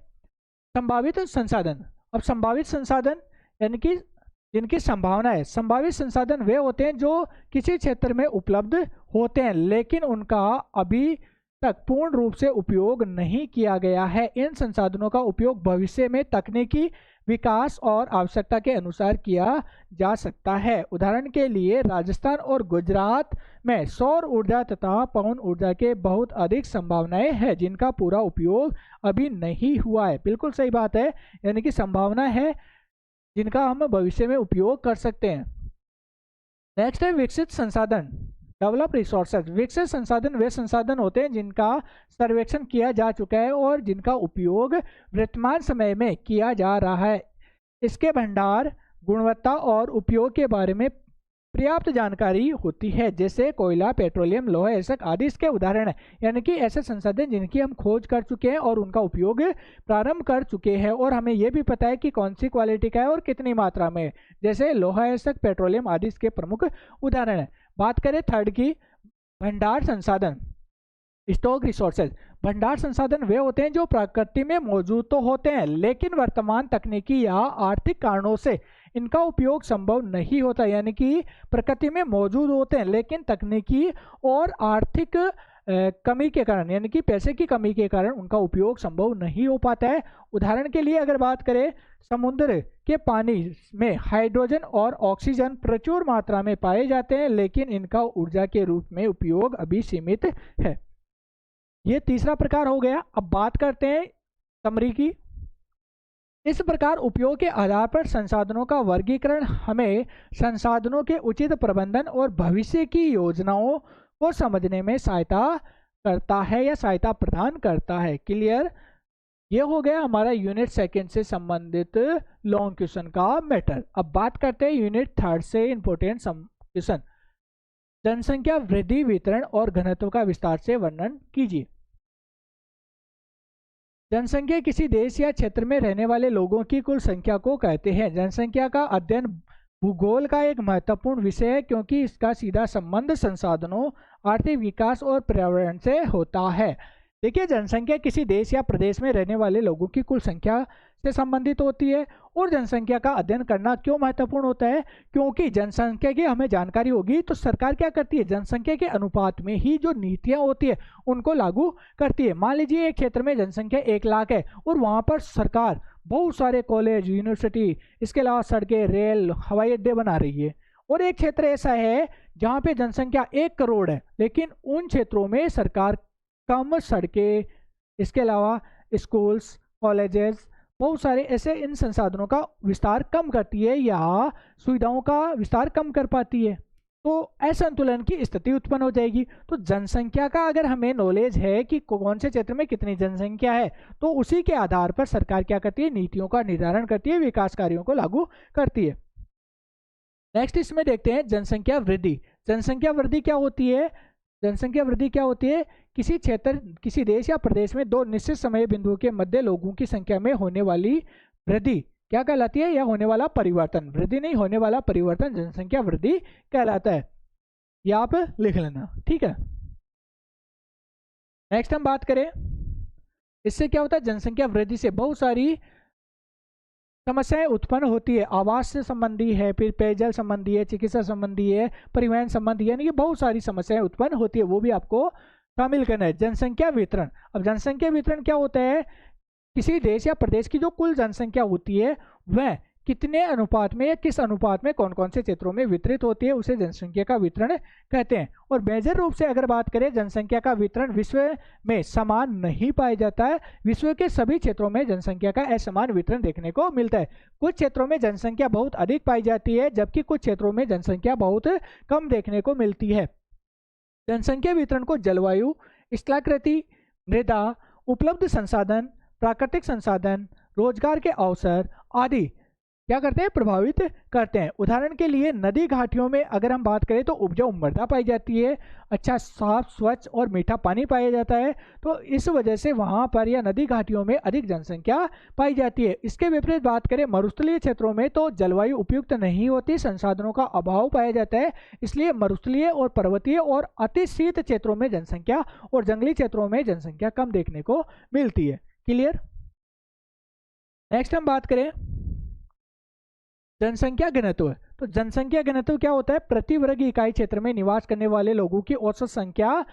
संभावित संसाधन। अब संभावित संसाधन यानी कि जिनकी संभावना है। संभावित संसाधन वे होते हैं जो किसी क्षेत्र में उपलब्ध होते हैं लेकिन उनका अभी तक पूर्ण रूप से उपयोग नहीं किया गया है। इन संसाधनों का उपयोग भविष्य में तकनीकी विकास और आवश्यकता के अनुसार किया जा सकता है। उदाहरण के लिए राजस्थान और गुजरात में सौर ऊर्जा तथा पवन ऊर्जा के बहुत अधिक संभावनाएं हैं जिनका पूरा उपयोग अभी नहीं हुआ है। बिल्कुल सही बात है, यानी कि संभावना है जिनका हम भविष्य में उपयोग कर सकते हैं। नेक्स्ट है विकसित संसाधन, डेवलप रिसोर्सेज। विकसित संसाधन वे संसाधन होते हैं जिनका सर्वेक्षण किया जा चुका है और जिनका उपयोग वर्तमान समय में किया जा रहा है। इसके भंडार, गुणवत्ता और उपयोग के बारे में पर्याप्त जानकारी होती है, जैसे कोयला, पेट्रोलियम, लोहा ऐसक आदि इसके उदाहरण है। यानी कि ऐसे संसाधन जिनकी हम खोज कर चुके हैं और उनका उपयोग प्रारंभ कर चुके हैं और हमें यह भी पता है कि कौन सी क्वालिटी का है और कितनी मात्रा में, जैसे लोहा ऐसक, पेट्रोलियम आदि इसके प्रमुख उदाहरण है। बात करें थर्ड की, भंडार संसाधन। स्टॉक रिसोर्सेज, भंडार संसाधन वे होते हैं जो प्रकृति में मौजूद तो होते हैं लेकिन वर्तमान तकनीकी या आर्थिक कारणों से इनका उपयोग संभव नहीं होता। यानी कि प्रकृति में मौजूद होते हैं लेकिन तकनीकी और आर्थिक कमी के कारण, यानी कि पैसे की कमी के कारण उनका उपयोग संभव नहीं हो पाता है। उदाहरण के लिए अगर बात करें, समुद्र के पानी में हाइड्रोजन और ऑक्सीजन प्रचुर मात्रा में पाए जाते हैं लेकिन इनका ऊर्जा के रूप में उपयोग अभी सीमित है। ये तीसरा प्रकार हो गया। अब बात करते हैं समरी की। इस प्रकार उपयोग के आधार पर संसाधनों का वर्गीकरण हमें संसाधनों के उचित प्रबंधन और भविष्य की योजनाओं को समझने में सहायता करता है या सहायता प्रदान करता है। क्लियर? ये हो गया हमारा यूनिट सेकंड से संबंधित लॉन्ग क्वेश्चन का मैटर। अब बात करते हैं यूनिट थर्ड से इंपोर्टेंट क्वेश्चन। जनसंख्या वृद्धि, वितरण और घनत्व का विस्तार से वर्णन कीजिए। जनसंख्या किसी देश या क्षेत्र में रहने वाले लोगों की कुल संख्या को कहते हैं। जनसंख्या का अध्ययन भूगोल का एक महत्वपूर्ण विषय है क्योंकि इसका सीधा संबंध संसाधनों, आर्थिक विकास और पर्यावरण से होता है। देखिए, जनसंख्या किसी देश या प्रदेश में रहने वाले लोगों की कुल संख्या से संबंधित होती है। और जनसंख्या का अध्ययन करना क्यों महत्वपूर्ण होता है? क्योंकि जनसंख्या की हमें जानकारी होगी तो सरकार क्या करती है, जनसंख्या के अनुपात में ही जो नीतियां होती है उनको लागू करती है। मान लीजिए एक क्षेत्र में जनसंख्या 1 लाख है और वहां पर सरकार बहुत सारे कॉलेज, यूनिवर्सिटी, इसके अलावा सड़कें, रेल, हवाई अड्डे बना रही है। और एक क्षेत्र ऐसा है जहाँ पे जनसंख्या 1 करोड़ है लेकिन उन क्षेत्रों में सरकार कम सड़कें, इसके अलावा स्कूल्स, कॉलेजेस, बहुत सारे ऐसे इन संसाधनों का विस्तार कम करती है या सुविधाओं का विस्तार कम कर पाती है, तो असंतुलन की स्थिति उत्पन्न हो जाएगी। तो जनसंख्या का अगर हमें नॉलेज है कि कौन से क्षेत्र में कितनी जनसंख्या है तो उसी के आधार पर सरकार क्या करती है, नीतियों का निर्धारण करती है, विकास कार्यों को लागू करती है। नेक्स्ट इसमें देखते हैं जनसंख्या वृद्धि। जनसंख्या वृद्धि क्या होती है? जनसंख्या वृद्धि क्या होती है? किसी क्षेत्र, किसी देश या प्रदेश में दो निश्चित समय बिंदुओं के मध्य लोगों की संख्या में होने वाली वृद्धि क्या कहलाती है? या होने वाला परिवर्तन। वृद्धि नहीं, होने वाला परिवर्तन जनसंख्या वृद्धि कहलाता है। ये आप लिख लेना, ठीक है। नेक्स्ट हम बात करें, इससे क्या होता है, जनसंख्या वृद्धि से बहुत सारी समस्याएं उत्पन्न होती है। आवास से संबंधी है, फिर पेयजल संबंधी है, चिकित्सा संबंधी है, परिवहन संबंधी, यानी कि बहुत सारी समस्याएं उत्पन्न होती है, वो भी आपको शामिल करना है। जनसंख्या वितरण। अब जनसंख्या वितरण क्या होता है? किसी देश या प्रदेश की जो कुल जनसंख्या होती है वह कितने अनुपात में या किस अनुपात में कौन कौन से क्षेत्रों में वितरित होती है, उसे जनसंख्या का वितरण कहते हैं। और मेजर रूप से अगर बात करें, जनसंख्या का वितरण विश्व में समान नहीं पाया जाता है। विश्व के सभी क्षेत्रों में जनसंख्या का असमान वितरण देखने को मिलता है। कुछ क्षेत्रों में जनसंख्या बहुत अधिक पाई जाती है जबकि कुछ क्षेत्रों में जनसंख्या बहुत कम देखने को मिलती है। जनसंख्या वितरण को जलवायु, स्थलाकृति, मृदा, उपलब्ध संसाधन, प्राकृतिक संसाधन, रोजगार के अवसर आदि क्या करते हैं, प्रभावित करते हैं। उदाहरण के लिए नदी घाटियों में अगर हम बात करें तो उपजाऊ मृदा पाई जाती है, अच्छा साफ, स्वच्छ और मीठा पानी पाया जाता है, तो इस वजह से वहां पर या नदी घाटियों में अधिक जनसंख्या पाई जाती है। इसके विपरीत बात करें मरुस्थलीय क्षेत्रों में तो जलवायु उपयुक्त नहीं होती, संसाधनों का अभाव पाया जाता है, इसलिए मरुस्थलीय और पर्वतीय और अति शीत क्षेत्रों में जनसंख्या और जंगली क्षेत्रों में जनसंख्या कम देखने को मिलती है। क्लियर? नेक्स्ट हम बात करें जनसंख्या घनत्व। तो जनसंख्या घनत्व क्या होता है? प्रति वर्ग इकाई क्षेत्र में निवास करने वाले लोगों की औसत संख्या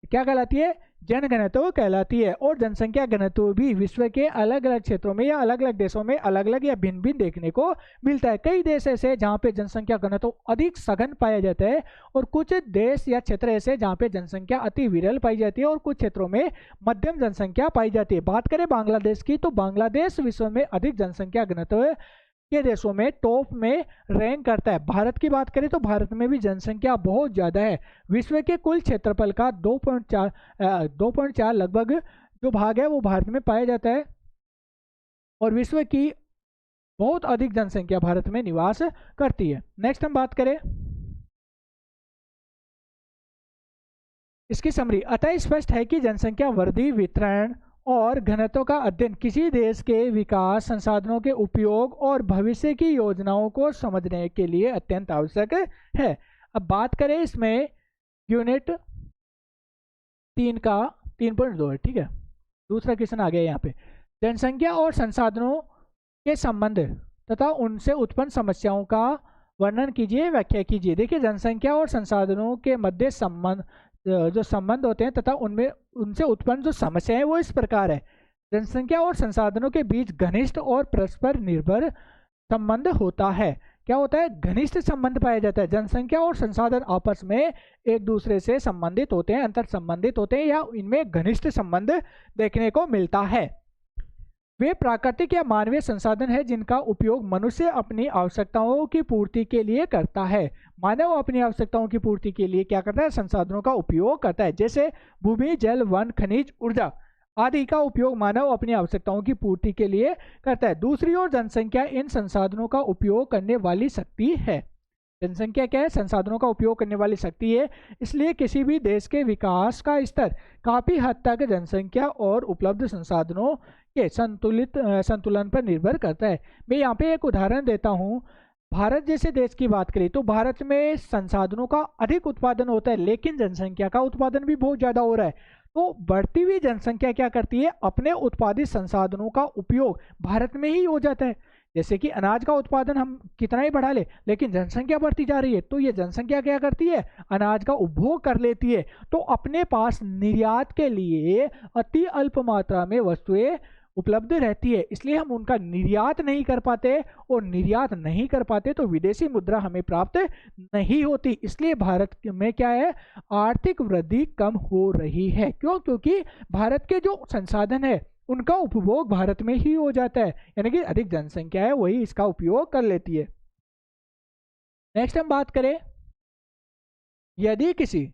क्या कहलाती है? जनघनत्व कहलाती है। और जनसंख्या घनत्व भी विश्व के अलग अलग क्षेत्रों में या अलग अलग देशों में अलग अलग या भिन्न भिन्न देखने को मिलता है। कई देश ऐसे जहाँ पे जनसंख्या घनत्व अधिक सघन पाया जाता है और कुछ देश या क्षेत्र ऐसे जहाँ पे जनसंख्या अति विरल पाई जाती है और कुछ क्षेत्रों में मध्यम जनसंख्या पाई जाती है। बात करें बांग्लादेश की तो बांग्लादेश विश्व में अधिक जनसंख्या घनत्व के देशों में टॉप में रैंक करता है। भारत की बात करें तो भारत में भी जनसंख्या बहुत ज़्यादा है। विश्व के कुल क्षेत्रफल का 2.4 लगभग जो भाग है वो भारत में पाया जाता है और विश्व की बहुत अधिक जनसंख्या भारत में निवास करती है। नेक्स्ट हम बात करें इसकी समरी। अतः स्पष्ट है कि जनसंख्या वृद्धि, वितरण और घनत्व का अध्ययन किसी देश के विकास, संसाधनों के उपयोग और भविष्य की योजनाओं को समझने के लिए अत्यंत आवश्यक है। अब बात करें इसमें यूनिट 3 का 3.2 है, ठीक है। दूसरा क्वेश्चन आ गया यहाँ पे, जनसंख्या और संसाधनों के संबंध तथा उनसे उत्पन्न समस्याओं का वर्णन कीजिए, व्याख्या कीजिए। देखिए, जनसंख्या और संसाधनों के मध्य संबंध जो संबंध होते हैं तथा उनमें उनसे उत्पन्न जो समस्याएं वो इस प्रकार है। जनसंख्या और संसाधनों के बीच घनिष्ठ और परस्पर निर्भर संबंध होता है। क्या होता है? घनिष्ठ संबंध पाया जाता है। जनसंख्या और संसाधन आपस में एक दूसरे से संबंधित होते हैं, अंतर संबंधित होते हैं, या इनमें घनिष्ठ संबंध देखने को मिलता है। वे प्राकृतिक या मानवीय संसाधन है जिनका उपयोग मनुष्य अपनी आवश्यकताओं की पूर्ति के लिए करता है। मानव अपनी आवश्यकताओं की पूर्ति के लिए क्या करता है? संसाधनों का उपयोग करता है, जैसे भूमि, जल, वन, खनिज, ऊर्जा आदि का उपयोग मानव अपनी आवश्यकताओं की पूर्ति के लिए करता है। दूसरी ओर जनसंख्या इन संसाधनों का उपयोग करने वाली शक्ति है। जनसंख्या क्या है? संसाधनों का उपयोग करने वाली शक्ति है। इसलिए किसी भी देश के विकास का स्तर काफी हद तक जनसंख्या और उपलब्ध संसाधनों के संतुलन पर निर्भर करता है। मैं यहाँ पे एक उदाहरण देता हूँ। भारत जैसे देश की बात करें तो भारत में संसाधनों का अधिक उत्पादन होता है, लेकिन जनसंख्या का उत्पादन भी बहुत ज्यादा हो रहा है। तो बढ़ती हुई जनसंख्या क्या करती है? अपने उत्पादित संसाधनों का उपयोग भारत में ही हो जाता है। जैसे कि अनाज का उत्पादन हम कितना ही बढ़ा ले, लेकिन जनसंख्या बढ़ती जा रही है, तो ये जनसंख्या क्या करती है? अनाज का उपभोग कर लेती है, तो अपने पास निर्यात के लिए अति अल्प मात्रा में वस्तुएं उपलब्ध रहती है। इसलिए हम उनका निर्यात नहीं कर पाते, और निर्यात नहीं कर पाते तो विदेशी मुद्रा हमें प्राप्त नहीं होती। इसलिए भारत में क्या है? आर्थिक वृद्धि कम हो रही है। क्यों? क्योंकि भारत के जो संसाधन है उनका उपभोग भारत में ही हो जाता है, यानी कि अधिक जनसंख्या है वही इसका उपयोग कर लेती है। नेक्स्ट हम बात करें, यदि किसी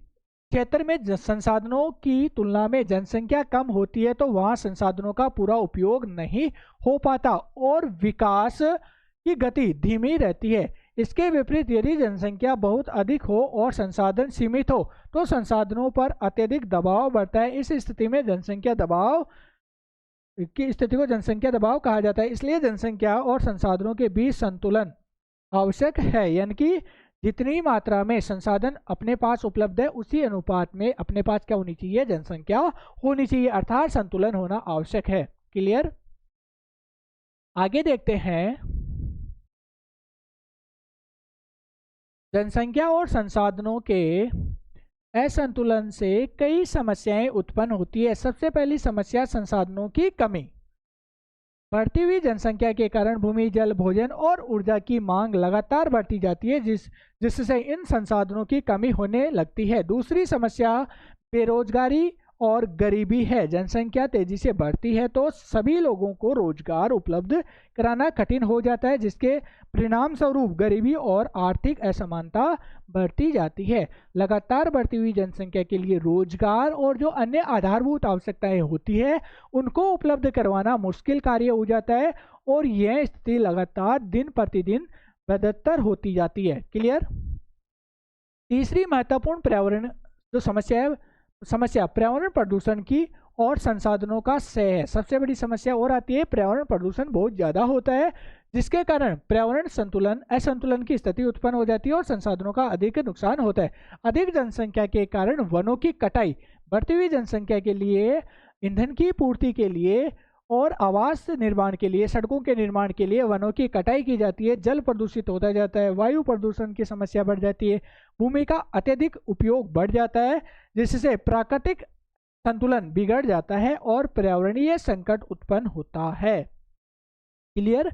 क्षेत्र में संसाधनों की तुलना में जनसंख्या कम होती है तो वहां संसाधनों का पूरा उपयोग नहीं हो पाता और विकास की गति धीमी रहती है। इसके विपरीत यदि जनसंख्या बहुत अधिक हो और संसाधन सीमित हो तो संसाधनों पर अत्यधिक दबाव बढ़ता है। इस स्थिति में जनसंख्या दबाव की स्थिति को जनसंख्या दबाव कहा जाता है। इसलिए जनसंख्या और संसाधनों के बीच संतुलन आवश्यक है, यानी कि जितनी मात्रा में संसाधन अपने पास उपलब्ध है उसी अनुपात में अपने पास क्या होनी चाहिए? जनसंख्या होनी चाहिए, अर्थात संतुलन होना आवश्यक है। क्लियर? आगे देखते हैं, जनसंख्या और संसाधनों के असंतुलन से कई समस्याएं उत्पन्न होती है। सबसे पहली समस्या संसाधनों की कमी। बढ़ती हुई जनसंख्या के कारण भूमि, जल, भोजन और ऊर्जा की मांग लगातार बढ़ती जाती है, जिससे इन संसाधनों की कमी होने लगती है। दूसरी समस्या बेरोजगारी और गरीबी है। जनसंख्या तेजी से बढ़ती है तो सभी लोगों को रोजगार उपलब्ध कराना कठिन हो जाता है, जिसके परिणाम स्वरूप गरीबी और आर्थिक असमानता बढ़ती जाती है। लगातार बढ़ती हुई जनसंख्या के लिए रोजगार और जो अन्य आधारभूत आवश्यकताएं होती है उनको उपलब्ध करवाना मुश्किल कार्य हो जाता है और यह स्थिति लगातार दिन प्रतिदिन बदतर होती जाती है। क्लियर? तीसरी महत्वपूर्ण पर्यावरण जो समस्या पर्यावरण प्रदूषण की और संसाधनों का क्षय है। सबसे बड़ी समस्या और आती है, पर्यावरण प्रदूषण बहुत ज्यादा होता है, जिसके कारण पर्यावरण असंतुलन की स्थिति उत्पन्न हो जाती है और संसाधनों का अधिक नुकसान होता है। अधिक जनसंख्या के कारण वनों की कटाई, बढ़ती हुई जनसंख्या के लिए ईंधन की पूर्ति के लिए और आवास निर्माण के लिए, सड़कों के निर्माण के लिए वनों की कटाई की जाती है। जल प्रदूषित होता जाता है, वायु प्रदूषण की समस्या बढ़ जाती है, भूमि का अत्यधिक उपयोग बढ़ जाता है, जिससे प्राकृतिक संतुलन बिगड़ जाता है और पर्यावरणीय संकट उत्पन्न होता है। क्लियर?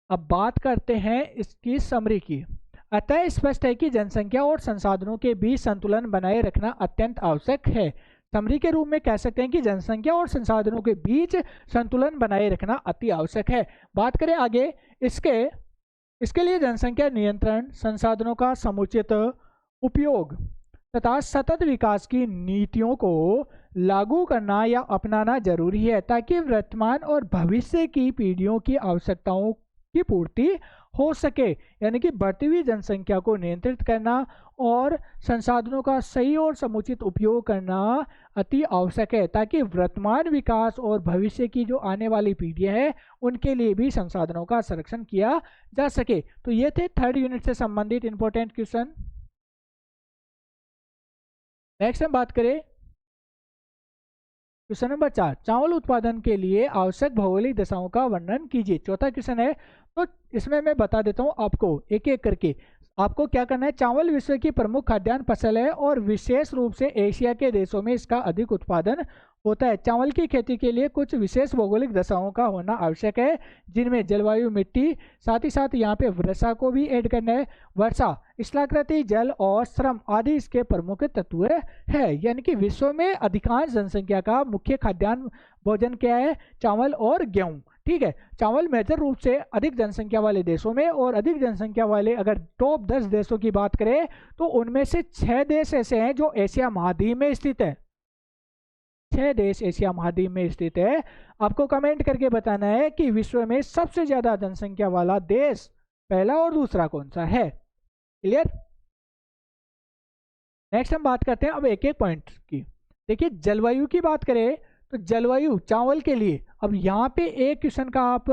अब बात करते हैं इसकी समरी की। अतः स्पष्ट है कि जनसंख्या और संसाधनों के बीच संतुलन बनाए रखना अत्यंत आवश्यक है। समरी के रूप में कह सकते हैं कि जनसंख्या और संसाधनों के बीच संतुलन बनाए रखना अति आवश्यक है। बात करें आगे, इसके लिए जनसंख्या नियंत्रण, संसाधनों का समुचित उपयोग तथा सतत विकास की नीतियों को लागू करना या अपनाना जरूरी है, ताकि वर्तमान और भविष्य की पीढ़ियों की आवश्यकताओं की पूर्ति हो सके। यानी कि बढ़ती हुई जनसंख्या को नियंत्रित करना और संसाधनों का सही और समुचित उपयोग करना अति आवश्यक है, ताकि वर्तमान विकास और भविष्य की जो आने वाली पीढ़ियां हैं उनके लिए भी संसाधनों का संरक्षण किया जा सके। तो ये थे थर्ड यूनिट से संबंधित इंपॉर्टेंट क्वेश्चन। नेक्स्ट हम बात करें क्वेश्चन नंबर 4, चावल उत्पादन के लिए आवश्यक भौगोलिक दशाओं का वर्णन कीजिए। चौथा क्वेश्चन है, तो इसमें मैं बता देता हूँ आपको एक एक करके। आपको क्या करना है, चावल विश्व की प्रमुख खाद्यान्न फसल है और विशेष रूप से एशिया के देशों में इसका अधिक उत्पादन होता है। चावल की खेती के लिए कुछ विशेष भौगोलिक दशाओं का होना आवश्यक है, जिनमें जलवायु, मिट्टी, साथ ही साथ यहाँ पे वर्षा को भी ऐड करना है। वर्षा, स्थलाकृति, जल और श्रम आदि इसके प्रमुख तत्व है। यानी कि विश्व में अधिकांश जनसंख्या का मुख्य खाद्यान्न भोजन क्या है, चावल और गेहूं। ठीक है, चावल मेजर रूप से अधिक जनसंख्या वाले देशों में, और अधिक जनसंख्या वाले अगर टॉप 10 देशों की बात करें तो उनमें से 6 देश ऐसे हैं जो एशिया महाद्वीप में स्थित है। 6 देश एशिया महाद्वीप में स्थित है। आपको कमेंट करके बताना है कि विश्व में सबसे ज्यादा जनसंख्या वाला देश पहला और दूसरा कौन सा है। क्लियर। नेक्स्ट हम बात करते हैं अब एक एक पॉइंट की। देखिए, जलवायु की बात करें तो जलवायु चावल के लिए, अब यहाँ पे एक क्वेश्चन का आप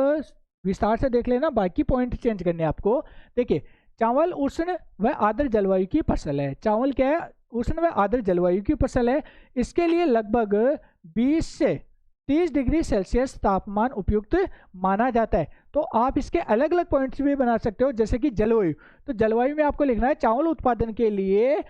विस्तार से देख लेना, बाकी पॉइंट चेंज करने आपको। देखिए, चावल उष्ण व आर्द्र जलवायु की फसल है। चावल क्या है, उष्ण व आर्द्र जलवायु की फसल है। इसके लिए लगभग 20 से 30 डिग्री सेल्सियस तापमान उपयुक्त माना जाता है। तो आप इसके अलग अलग पॉइंट्स भी बना सकते हो, जैसे कि जलवायु। तो जलवायु में आपको लिखना है चावल उत्पादन के लिए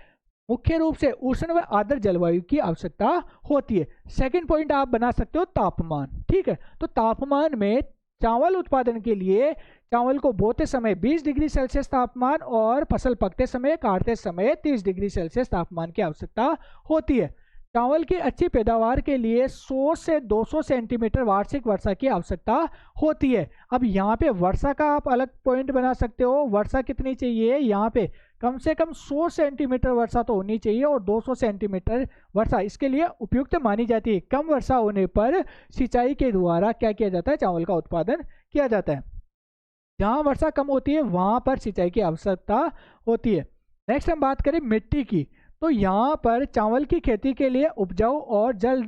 मुख्य रूप से उष्ण व आर्द्र जलवायु की आवश्यकता होती है। सेकंड पॉइंट आप बना सकते हो तापमान। ठीक है, तो तापमान में चावल उत्पादन के लिए चावल को बोते समय 20 डिग्री सेल्सियस तापमान और फसल पकते समय, काटते समय 30 डिग्री सेल्सियस तापमान की आवश्यकता होती है। चावल की अच्छी पैदावार के लिए 100 से 200 सेंटीमीटर वार्षिक वर्षा की आवश्यकता होती है। अब यहाँ पे वर्षा का आप अलग पॉइंट बना सकते हो। वर्षा कितनी चाहिए, यहाँ पे कम से कम 100 सेंटीमीटर वर्षा तो होनी चाहिए, और 200 सेंटीमीटर वर्षा इसके लिए उपयुक्त मानी जाती है। कम वर्षा होने पर सिंचाई के द्वारा क्या किया जाता है, चावल का उत्पादन किया जाता है। जहाँ वर्षा कम होती है वहाँ पर सिंचाई की आवश्यकता होती है। नेक्स्ट हम बात करें मिट्टी की, तो यहाँ पर चावल की खेती के लिए उपजाऊ और जल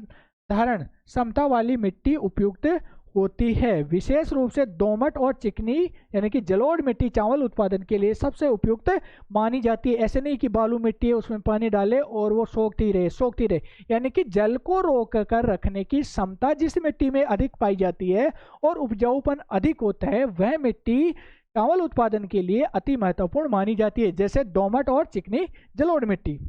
धारण क्षमता वाली मिट्टी उपयुक्त होती है। विशेष रूप से दोमट और चिकनी यानी कि जलोढ़ मिट्टी चावल उत्पादन के लिए सबसे उपयुक्त मानी जाती है। ऐसे नहीं कि बालू मिट्टी है उसमें पानी डाले और वो सोखती रहे, यानी कि जल को रोक कर रखने की क्षमता जिस मिट्टी में अधिक पाई जाती है और उपजाऊपन अधिक होता है, वह मिट्टी चावल उत्पादन के लिए अति महत्वपूर्ण मानी जाती है, जैसे दोमट और चिकनी जलोढ़ मिट्टी।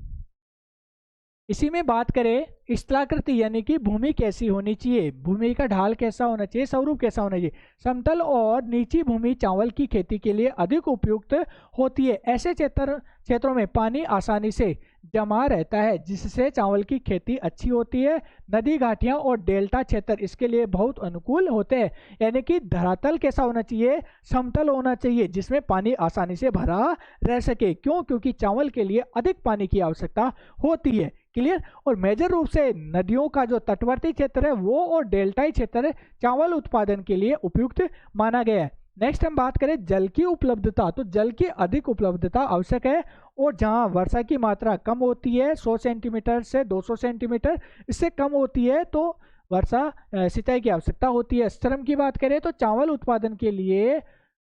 इसी में बात करें स्थलाकृति यानी कि भूमि कैसी होनी चाहिए, भूमि का ढाल कैसा होना चाहिए, स्वरूप कैसा होना चाहिए। समतल और नीची भूमि चावल की खेती के लिए अधिक उपयुक्त होती है। ऐसे क्षेत्रों में पानी आसानी से जमा रहता है, जिससे चावल की खेती अच्छी होती है। नदी, घाटियां और डेल्टा क्षेत्र इसके लिए बहुत अनुकूल होते हैं। यानी कि धरातल कैसा होना चाहिए, समतल होना चाहिए, जिसमें पानी आसानी से भरा रह सके। क्यों, क्योंकि चावल के लिए अधिक पानी की आवश्यकता होती है। क्लियर। और मेजर रूप से नदियों का जो तटवर्ती क्षेत्र है वो और डेल्टाई क्षेत्र चावल उत्पादन के लिए उपयुक्त माना गया है। नेक्स्ट हम बात करें जल की उपलब्धता, तो जल की अधिक उपलब्धता आवश्यक है, और जहां वर्षा की मात्रा कम होती है 100 सेंटीमीटर से 200 सेंटीमीटर, इससे कम होती है तो वर्षा सिंचाई की आवश्यकता होती है। श्रम की बात करें तो चावल उत्पादन के लिए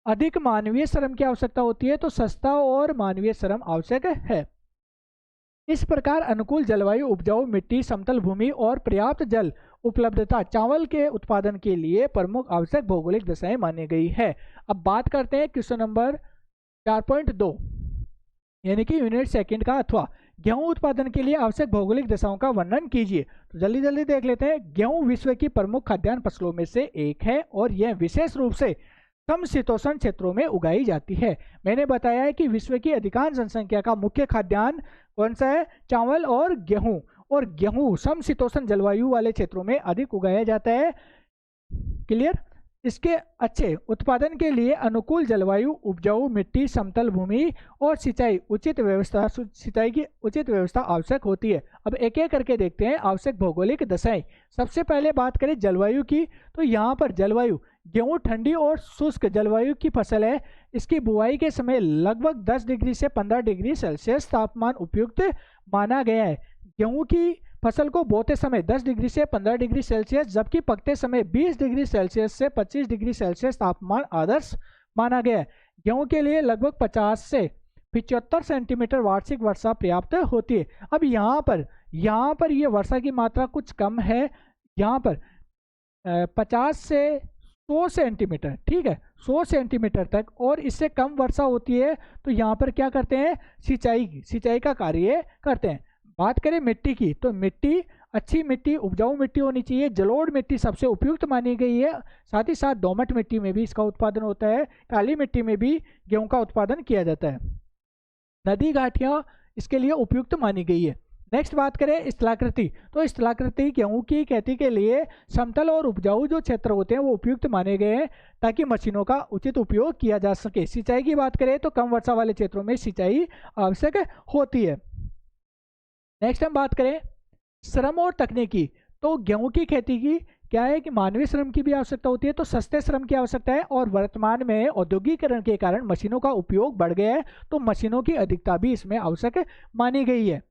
अधिक मानवीय श्रम की आवश्यकता होती है, तो सस्ता और मानवीय श्रम आवश्यक है। इस प्रकार अनुकूल जलवायु, उपजाऊ मिट्टी, समतल भूमि और पर्याप्त जल उपलब्धता चावल के उत्पादन के लिए प्रमुख आवश्यक भौगोलिक दशाएं मानी गई है। अब बात करते हैं क्वेश्चन नंबर 4.2 यानी कि यूनिट सेकंड का, अथवा गेहूं उत्पादन के लिए आवश्यक भौगोलिक दशाओं का वर्णन कीजिए। तो जल्दी जल्दी देख लेते हैं। गेहूं विश्व की प्रमुख खाद्यान्न फसलों में से एक है और यह विशेष रूप से समशीतोष्ण क्षेत्रों में उगाई जाती है। मैंने बताया है कि विश्व की अधिकांश जनसंख्या का मुख्य खाद्यान्न कौन सा है, चावल और गेहूं, और गेहूं समशीतोष्ण जलवायु वाले क्षेत्रों में अधिक उगाया जाता है। क्लियर। इसके अच्छे उत्पादन के लिए अनुकूल जलवायु, उपजाऊ मिट्टी, समतल भूमि और सिंचाई की उचित व्यवस्था आवश्यक होती है। अब एक एक करके देखते हैं आवश्यक भौगोलिक दशाएं। सबसे पहले बात करें जलवायु की, तो यहाँ पर जलवायु, गेहूं ठंडी और शुष्क जलवायु की फसल है। इसकी बुआई के समय लगभग 10 डिग्री से 15 डिग्री सेल्सियस तापमान उपयुक्त माना गया है। गेहूं की फसल को बोते समय 10 डिग्री से 15 डिग्री सेल्सियस, जबकि पकते समय 20 डिग्री सेल्सियस से 25 डिग्री सेल्सियस तापमान आदर्श माना गया है। गेहूं के लिए लगभग 50 से 75 सेंटीमीटर वार्षिक वर्षा पर्याप्त होती है। अब यहाँ पर यह वर्षा की मात्रा कुछ कम है, यहाँ पर 50 से 100 सेंटीमीटर, ठीक है, 100 सेंटीमीटर तक और इससे कम वर्षा होती है तो यहाँ पर क्या करते हैं, सिंचाई का कार्य करते हैं। बात करें मिट्टी की, तो मिट्टी अच्छी मिट्टी, उपजाऊ मिट्टी होनी चाहिए। जलोढ़ मिट्टी सबसे उपयुक्त मानी गई है। साथ ही साथ दोमट मिट्टी में भी इसका उत्पादन होता है। काली मिट्टी में भी गेहूं का उत्पादन किया जाता है। नदी घाटियां इसके लिए उपयुक्त मानी गई है। नेक्स्ट बात करें स्थलाकृति, तो स्थलाकृति गेहूं की खेती के लिए समतल और उपजाऊ जो क्षेत्र होते हैं वो उपयुक्त माने गए हैं ताकि मशीनों का उचित उपयोग किया जा सके। सिंचाई की बात करें तो कम वर्षा वाले क्षेत्रों में सिंचाई आवश्यक होती है। नेक्स्ट हम बात करें श्रम और तकनीकी, तो गेहूं की खेती की क्या है कि मानवीय श्रम की भी आवश्यकता होती है, तो सस्ते श्रम की आवश्यकता है और वर्तमान में औद्योगिकरण के कारण मशीनों का उपयोग बढ़ गया है तो मशीनों की अधिकता भी इसमें आवश्यक मानी गई है।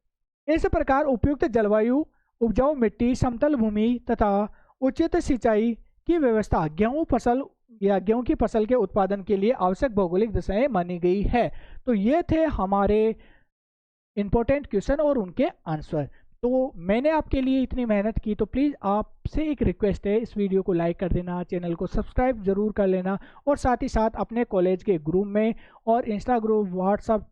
इस प्रकार उपयुक्त जलवायु, उपजाऊ मिट्टी, समतल भूमि तथा उचित सिंचाई की व्यवस्था गेहूं फसल या गेहूं की फसल के उत्पादन के लिए आवश्यक भौगोलिक दशाएं मानी गई है। तो ये थे हमारे इंपॉर्टेंट क्वेश्चन और उनके आंसर। तो मैंने आपके लिए इतनी मेहनत की, तो प्लीज़ आपसे एक रिक्वेस्ट है, इस वीडियो को लाइक कर देना, चैनल को सब्सक्राइब जरूर कर लेना और साथ ही साथ अपने कॉलेज के ग्रुप में और इंस्टा ग्रुप, व्हाट्सअप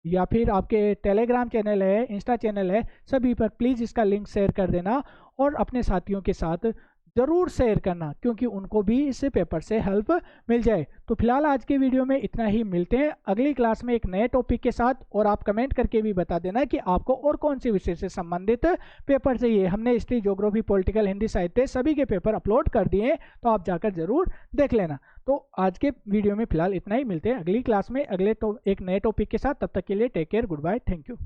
या फिर आपके टेलीग्राम चैनल है, इंस्टा चैनल है, सभी पर प्लीज़ इसका लिंक शेयर कर देना और अपने साथियों के साथ ज़रूर शेयर करना क्योंकि उनको भी इस पेपर से हेल्प मिल जाए। तो फिलहाल आज के वीडियो में इतना ही, मिलते हैं अगली क्लास में एक नए टॉपिक के साथ। और आप कमेंट करके भी बता देना कि आपको और कौन से विषय से संबंधित पेपर चाहिए। हमने हिस्ट्री, ज्योग्राफी, पॉलिटिकल, हिंदी, साहित्य सभी के पेपर अपलोड कर दिए हैं तो आप जाकर ज़रूर देख लेना। तो आज के वीडियो में फिलहाल इतना ही, मिलते हैं अगली क्लास में एक नए टॉपिक के साथ। तब तक के लिए take care, good bye, thank you.